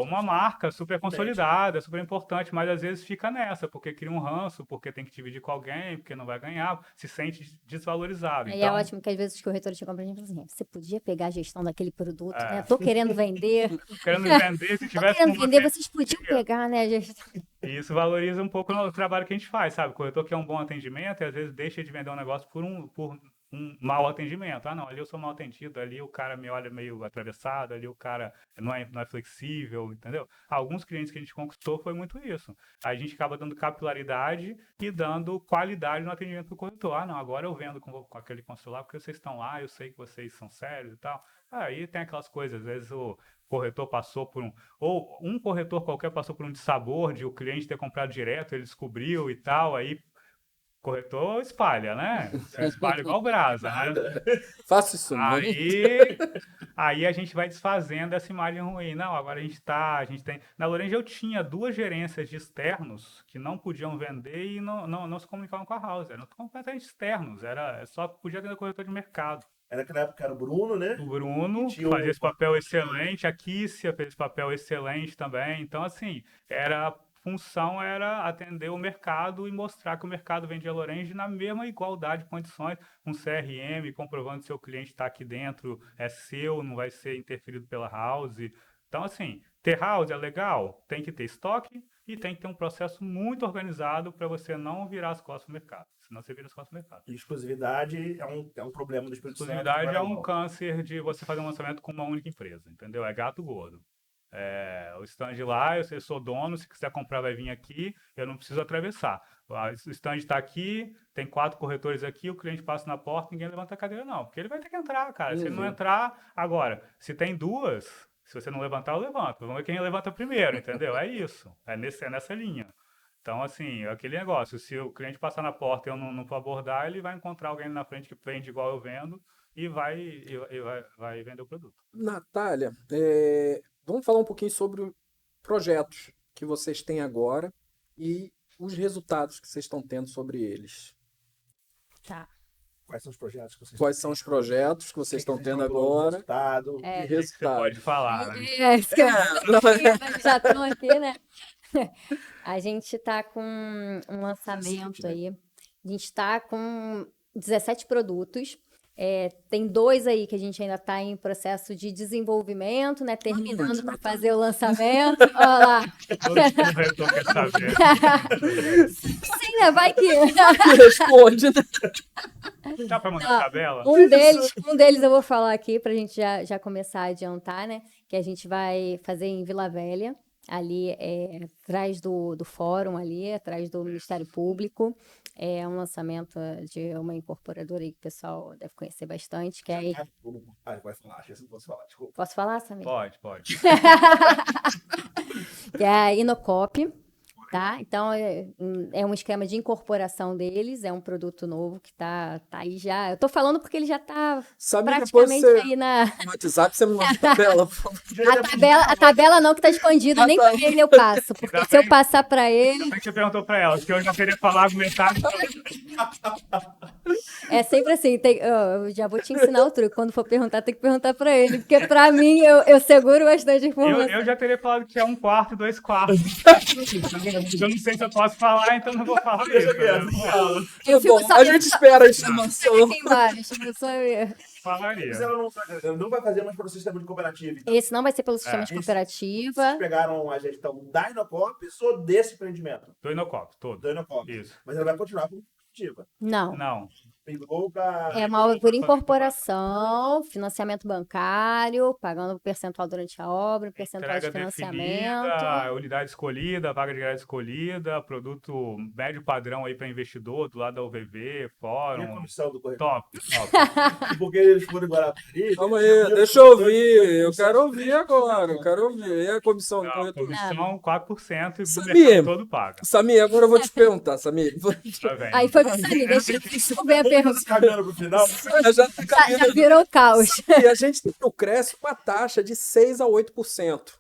Uma marca super consolidada, super importante, mas às vezes fica nessa, porque cria um ranço, porque tem que dividir com alguém, porque não vai ganhar, se sente desvalorizado. E é ótimo que às vezes os corretores chegam pra gente e falam assim, você podia pegar a gestão daquele produto, né? Tô querendo vender. Querendo vender, se tivesse querendo vender, vocês podiam pegar, né, a gestão. E isso valoriza um pouco o trabalho que a gente faz, sabe? O corretor quer um bom atendimento e às vezes deixa de vender um negócio por um mau atendimento. Ah, não, ali eu sou mal atendido, ali o cara me olha meio atravessado, ali o cara não é flexível, entendeu? Alguns clientes que a gente conquistou foi muito isso. A gente acaba dando capilaridade e dando qualidade no atendimento do corretor. Ah, não, agora eu vendo com aquele consular porque vocês estão lá, eu sei que vocês são sérios e tal. Aí tem aquelas coisas, às vezes o corretor passou por ou um corretor qualquer passou por um dissabor de o cliente ter comprado direto, ele descobriu e tal, aí corretor espalha, né? Espalha igual brasa, né? Faça isso não. Aí a gente vai desfazendo essa imagem ruim. Não, agora a gente tem... Na Lorenz eu tinha 2 gerências de externos que não podiam vender e não se comunicavam com a house. Eram completamente externos, só podia ter corretor de mercado. Era naquela época era o Bruno, né? O Bruno fazia esse papel excelente, a Kícia fez esse papel excelente também. Então, assim, função era atender o mercado e mostrar que o mercado vendia Lorenz na mesma igualdade de condições, um CRM comprovando que seu cliente está aqui dentro, é seu, não vai ser interferido pela house. Então, assim, ter house é legal, tem que ter estoque e tem que ter um processo muito organizado para você não virar as costas do mercado. Senão você vira as costas do mercado. E exclusividade é um problema do Espírito Santo. Exclusividade é um câncer de você fazer um lançamento com uma única empresa, entendeu? É gato gordo. O stand lá, eu sou dono, se quiser comprar vai vir aqui, eu não preciso atravessar. O stand está aqui, tem 4 corretores aqui, o cliente passa na porta, ninguém levanta a cadeira não, porque ele vai ter que entrar, cara. Se ele não entrar, agora, se tem 2, se você não levantar, eu levanto. Vamos ver quem levanta primeiro, entendeu? É isso, é nessa linha. Então, assim, aquele negócio, se o cliente passar na porta e eu não for abordar, ele vai encontrar alguém na frente que vende igual eu vendo e vai vender o produto. Natália, vamos falar um pouquinho sobre projetos que vocês têm agora e os resultados que vocês estão tendo sobre eles. Tá. Quais são os projetos que vocês Quais são os projetos que vocês estão tendo agora Resultado. e Você resultados? pode falar, né? Isso que eu já estão aqui, né? A gente está com um lançamento aí. A gente está com 17 produtos. Tem 2 aí que a gente ainda está em processo de desenvolvimento, né? Terminando para fazer o lançamento. Olha lá. Todo corretor quer saber. Sim, né? Vai que. Responde, né? Dá para mandar a tabela? Um deles eu vou falar aqui para a gente já começar a adiantar, né? Que a gente vai fazer em Vila Velha, ali atrás do fórum, ali atrás do Ministério Público. É um lançamento de uma incorporadora aí que o pessoal deve conhecer bastante, que é aí. Vai falar, acho que não posso falar, desculpa. Posso falar, Samir? Pode. Que é a Inocop, tá? Então, é um esquema de incorporação deles, é um produto novo que tá aí já. Eu tô falando porque ele já tá Samir, depois praticamente você, aí na. no WhatsApp você me manda a tabela. A tabela não que tá escondida, nem pra ele eu passo. Porque se eu passar pra ele, Como é que você perguntou para ela? Que eu já queria falar metade. é sempre assim. Eu já vou te ensinar o truque. Quando for perguntar, tem que perguntar pra ele. Porque pra mim, eu seguro bastante informação. Eu já teria falado que é 1/4, 2/4. Eu não sei se eu posso falar, então não vou falar isso. Eu fico Bom, a gente espera a informação. aqui embaixo. Eu sou eu. Falaria. Mas ela não vai fazer mais para o sistema de cooperativa. Então, Esse não vai ser pelo sistema de Isso. cooperativa. vocês pegaram a gestão da Inocop ou desse empreendimento? Do Inocop, todo. Da Inocop. Isso. Mas ela vai continuar como cooperativa. Não. Não. Pegou para... É uma por incorporação, financiamento bancário, pagando um percentual durante a obra, um percentual de Entrega financiamento. definida, unidade escolhida, vaga de grade escolhida, produto médio padrão aí para investidor, do lado da UVV, E a fórum. comissão do corretor? Top. Porque eles foram em Guarapari. Calma aí, deixa eu ouvir. Eu quero ouvir agora. Eu quero ouvir. E a comissão do Não, corretor? comissão 4% e o Samir. mercado todo paga. Samir, agora eu vou te perguntar, Samir. Tá vendo? Aí foi com o Samir, deixa eu ver a pergunta. Caminhando pro final. Já tá Já caminhando. virou caos. E a gente tem o Cresce com a taxa de 6 a 8%.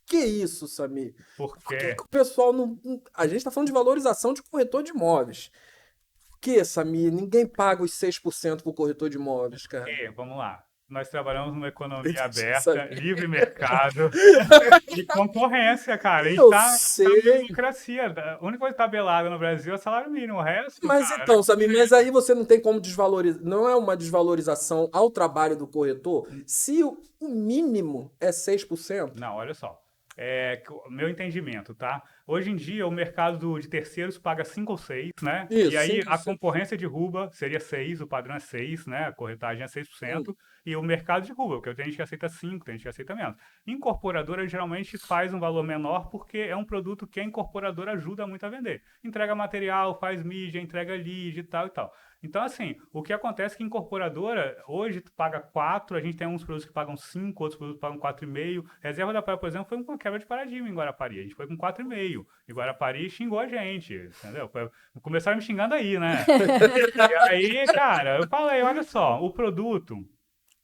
Que isso, Samir? Por que Porque que o pessoal não. A gente tá falando de valorização de corretor de imóveis. Por que, Samir? Ninguém paga os 6% pro corretor de imóveis, cara. vamos lá. Nós trabalhamos numa economia aberta, Sabe? livre mercado e concorrência, cara. A gente Eu tá sei. em democracia. A única coisa tabelada no Brasil é o salário mínimo. O resto, Mas cara, então, Samir, mas aí você não tem como desvalorizar. Não é uma desvalorização ao trabalho do corretor se o mínimo é 6%? Não, olha só. Meu entendimento, tá? Hoje em dia, o mercado de terceiros paga 5 ou 6, né? Isso, E aí, 5 ou a 6. concorrência de Ruba seria 6, o padrão é 6, né? A corretagem é 6%. E o mercado de Ruba, porque tem gente que aceita 5, tem gente que aceita menos. Incorporadora geralmente faz um valor menor porque é um produto que a incorporadora ajuda muito a vender. Entrega material, faz mídia, entrega lead e tal e tal. Então, assim, o que acontece é que incorporadora hoje paga 4, a gente tem uns produtos que pagam 5, outros produtos que pagam 4,5. Reserva da Praia, por exemplo, foi uma quebra de paradigma em Guarapari. A gente foi com 4,5. E Guarapari xingou a gente, entendeu? Começaram me xingando aí, né? E aí, cara, eu falei, olha só, o produto,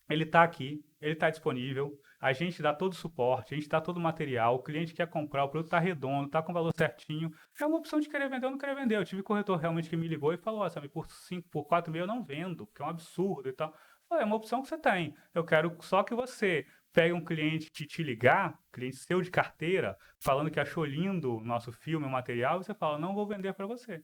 ele tá aqui, ele tá disponível. A gente dá todo o suporte, a gente dá todo o material, o cliente quer comprar, o produto está redondo, está com o valor certinho. É uma opção de querer vender ou não querer vender. Eu tive corretor realmente que me ligou e falou, sabe, por 5, por 4,5 eu não vendo, porque é um absurdo e tal. É uma opção que você tem. Eu quero só que você pegue um cliente que te ligar, cliente seu de carteira, falando que achou lindo o nosso filme, o material, e você fala, não vou vender para você.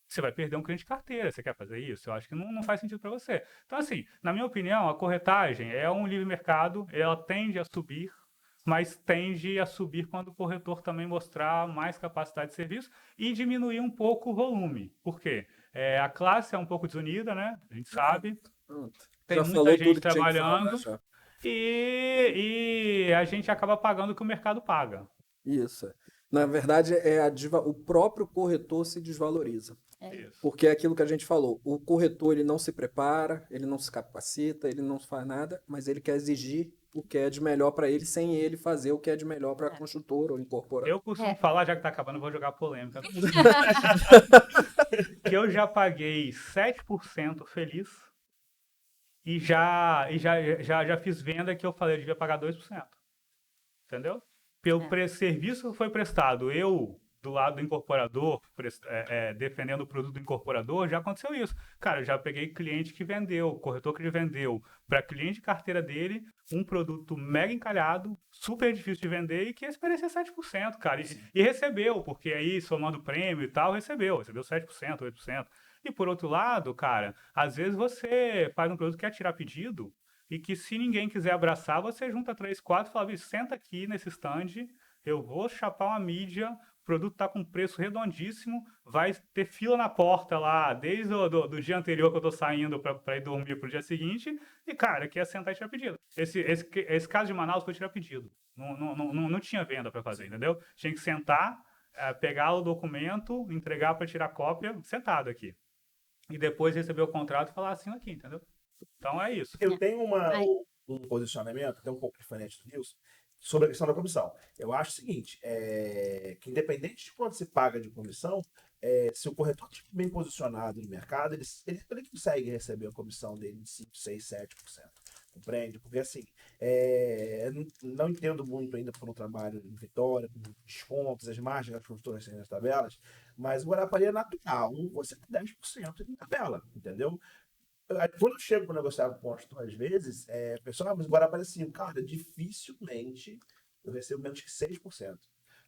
Você vai perder um cliente de carteira. Você quer fazer isso? Eu acho que não faz sentido para você. Então, assim, na minha opinião, a corretagem é um livre mercado, ela tende a subir, mas tende a subir quando o corretor também mostrar mais capacidade de serviço e diminuir um pouco o volume. Por quê? A classe é um pouco desunida, né? A gente sabe. Tem Já muita falou gente tudo que tinha que trabalhando. falar, já. e a gente acaba pagando o que o mercado paga. Isso. Na verdade, o próprio corretor se desvaloriza. Isso. Porque é aquilo que a gente falou, o corretor ele não se prepara, ele não se capacita, ele não faz nada, mas ele quer exigir o que é de melhor para ele, sem ele fazer o que é de melhor para a construtora ou incorporadora. Eu costumo falar, já que tá acabando, eu vou jogar polêmica. Que eu já paguei 7% feliz e já fiz venda que eu falei, eu devia pagar 2%. Entendeu? Pelo serviço que foi prestado, eu, do lado do incorporador, defendendo o produto do incorporador, já aconteceu isso. Cara, eu já peguei cliente que vendeu, corretor que vendeu, para cliente de carteira dele, um produto mega encalhado, super difícil de vender e que oferecia 7%, cara. E recebeu, porque aí, somando prêmio e tal, recebeu 7%, 8%. E por outro lado, cara, às vezes você faz um produto que quer tirar pedido, e que se ninguém quiser abraçar, você junta 3, 4 e fala, bicho, senta aqui nesse stand, eu vou chapar uma mídia, o produto tá com preço redondíssimo, vai ter fila na porta lá, desde do dia anterior que eu tô saindo para ir dormir pro dia seguinte, e cara, quer sentar e tirar pedido. Esse caso de Manaus foi tirar pedido. Não tinha venda para fazer, entendeu? Tinha que sentar, pegar o documento, entregar para tirar cópia, sentado aqui. E depois receber o contrato e falar assim aqui, entendeu? Então é isso. Eu tenho um posicionamento que é um pouco diferente do Nilson sobre a questão da comissão. Eu acho o seguinte, que independente de quanto se paga de comissão, se o corretor estiver bem posicionado no mercado, ele consegue receber a comissão dele de 5, 6, 7%. Compreende? Porque assim, não entendo muito ainda por um trabalho em Vitória, com descontos, as margens das construtoras nas tabelas, mas o Guarapari é natural, você tem 10% em tabela, entendeu? Quando eu chego para negociar com o construtor, às vezes, o pessoal, mas agora aparece assim, cara, dificilmente eu recebo menos que 6%.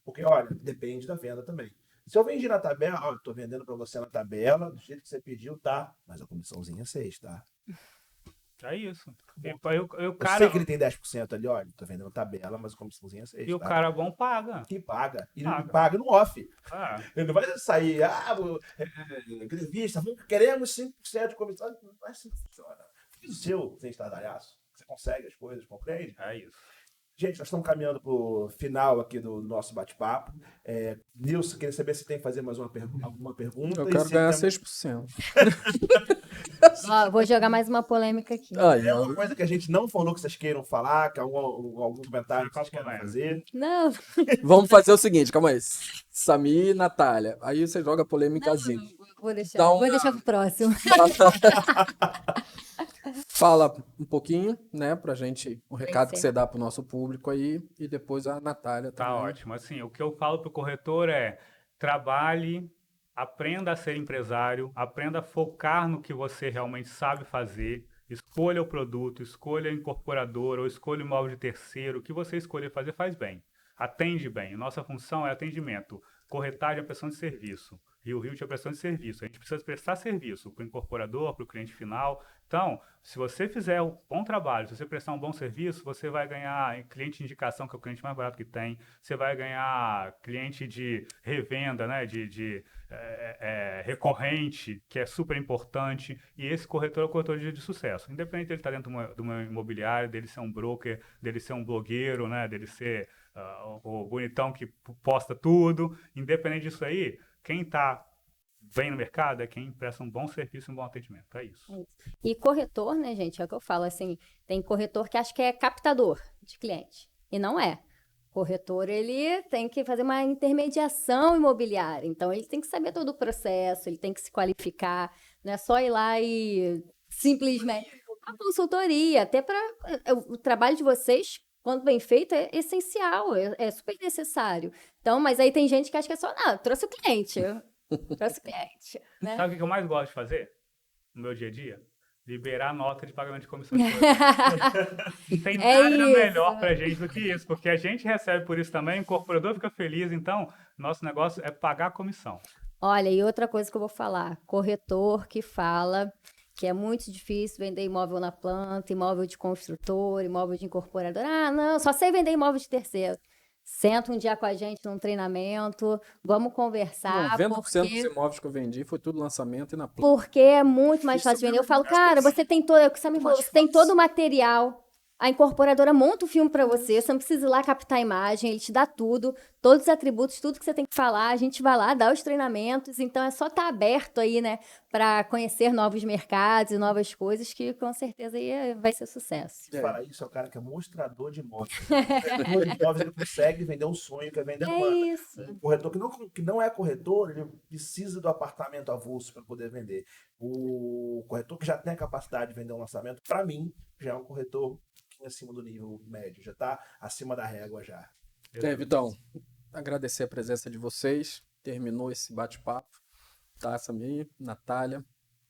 Porque, olha, depende da venda também. Se eu vendi na tabela, ó, eu tô vendendo para você na tabela, do jeito que você pediu, tá? Mas a comissãozinha é 6, tá? É isso. Eu sei que ele tem 10% ali, olha, tô vendendo tabela, mas a comissãozinha é 6, E o tá? cara bom paga. Que paga. E Paga. paga no off. Ah, Ele não vai sair, grevista, queremos 5% de comissão. Não vai assim que funciona. Fiz o seu, sem estardalhaço. Você consegue as coisas, compreende? é isso. Gente, nós estamos caminhando para o final aqui do nosso bate-papo. Nilson, queria saber se tem que fazer mais alguma pergunta. Eu E quero se ganhar tem- 6%. Ó, vou jogar mais uma polêmica aqui. Aí, É ó. uma coisa que a gente não falou que vocês queiram falar, que algum comentário que vocês queiram fazer. Não, Vamos fazer o seguinte, calma aí. Samir e Natália. Aí você joga polêmicazinha. vou deixar. Então- Vou deixar pro próximo. Fala um pouquinho, né, pra gente, o recado que ser. você dá pro nosso público aí, e depois a Natália Tá também. ótimo. Assim, o que eu falo pro corretor é trabalhe, aprenda a ser empresário, aprenda a focar no que você realmente sabe fazer, escolha o produto, escolha a incorporadora ou escolha o imóvel de terceiro, o que você escolher fazer faz bem. Atende bem. Nossa função é atendimento. Corretagem é prestação de serviço. Rio é prestação de serviço. A gente precisa prestar serviço para o incorporador, para o cliente final. Então, se você fizer um bom trabalho, se você prestar um bom serviço, você vai ganhar cliente de indicação, que é o cliente mais barato que tem. Você vai ganhar cliente de revenda, né, de recorrente, que é super importante. E esse corretor é o corretor de sucesso. Independente dele estar dentro de uma imobiliária, dele ser um broker, dele ser um blogueiro, né, dele ser o bonitão que posta tudo. Independente disso aí, quem está bem no mercado é quem presta um bom serviço e um bom atendimento. É isso. E corretor, né, gente? É o que eu falo, assim, tem corretor que acha que é captador de cliente. E não é. Corretor, ele tem que fazer uma intermediação imobiliária. Então, ele tem que saber todo o processo, ele tem que se qualificar. Não é só ir lá e simplesmente... A consultoria, até para... O trabalho de vocês, quando bem feito, é essencial, é super necessário. Então, mas aí tem gente que acha que é só... Não, trouxe o cliente. Trouxe o cliente, né? Sabe o que eu mais gosto de fazer no meu dia a dia? Liberar nota de pagamento de comissão de coisa. Não tem É nada isso. melhor pra gente do que isso, porque a gente recebe por isso também, o incorporador fica feliz, então nosso negócio é pagar a comissão. Olha, e outra coisa que eu vou falar, corretor que fala que é muito difícil vender imóvel na planta, imóvel de construtor, imóvel de incorporador. Ah, não, só sei vender imóvel de terceiro. Senta um dia com a gente num treinamento, vamos conversar, 90% dos porque... imóveis que eu vendi foi tudo lançamento e na planta. Porque é muito mais fácil de vender. Eu falo, cara, você tem todo, é o que você me falou, você tem todo o material. A incorporadora monta o filme para você não precisa ir lá captar a imagem, ele te dá tudo, todos os atributos, tudo que você tem que falar, a gente vai lá, dá os treinamentos, então é só estar aberto aí, né, para conhecer novos mercados e novas coisas, que com certeza aí vai ser sucesso. Quem fala isso é o cara que é mostrador de imóveis. Mostrador de imóveis, ele consegue vender um sonho, que é vender É isso. um corretor que não é corretor, ele precisa do apartamento avulso para poder vender. O corretor que já tem a capacidade de vender um lançamento, para mim, já é um corretor acima do nível médio, já está acima da régua já. Vitão, agradecer a presença de vocês. Terminou esse bate-papo. Tá, Samir, Natália.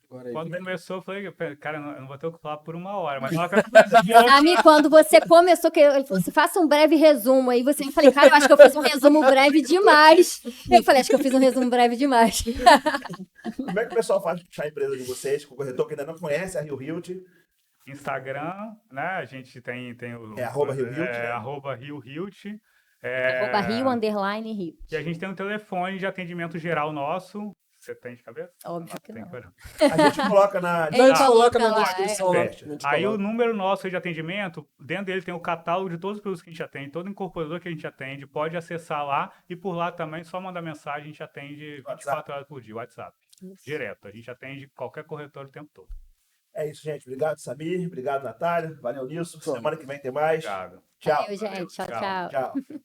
Agora aí. Quando começou, eu falei, cara, eu não vou ter o que falar por 1 hora, mas ela Samir, quando você começou, ele falou assim, faça um breve resumo. Aí eu falei, cara, eu acho que eu fiz um resumo breve demais. Eu falei, acho que eu fiz um resumo breve demais. Como é que o pessoal faz para puxar a empresa de vocês, com o corretor que ainda não conhece a Rio Realty? Instagram, né? A gente tem o... @Rio Realty, né? @Rio Realty. @Rio_Rio. E a gente tem um telefone de atendimento geral nosso. Você tem de cabeça? Óbvio que Tem, não. A gente coloca na... Ele coloca na lá, descrição. é. Lá. A gente Aí o coloca. número nosso de atendimento, dentro dele tem o catálogo de todos os produtos que a gente atende, todo incorporador que a gente atende, pode acessar lá e por lá também, só mandar mensagem, a gente atende 24 horas por dia, WhatsApp. Direto, a gente atende qualquer corretor o tempo todo. É isso, gente. Obrigado, Samir. Obrigado, Natália. Valeu nisso. Semana que vem tem mais. Obrigado. Tchau. Valeu, gente. Tchau, Tchau. tchau. Tchau.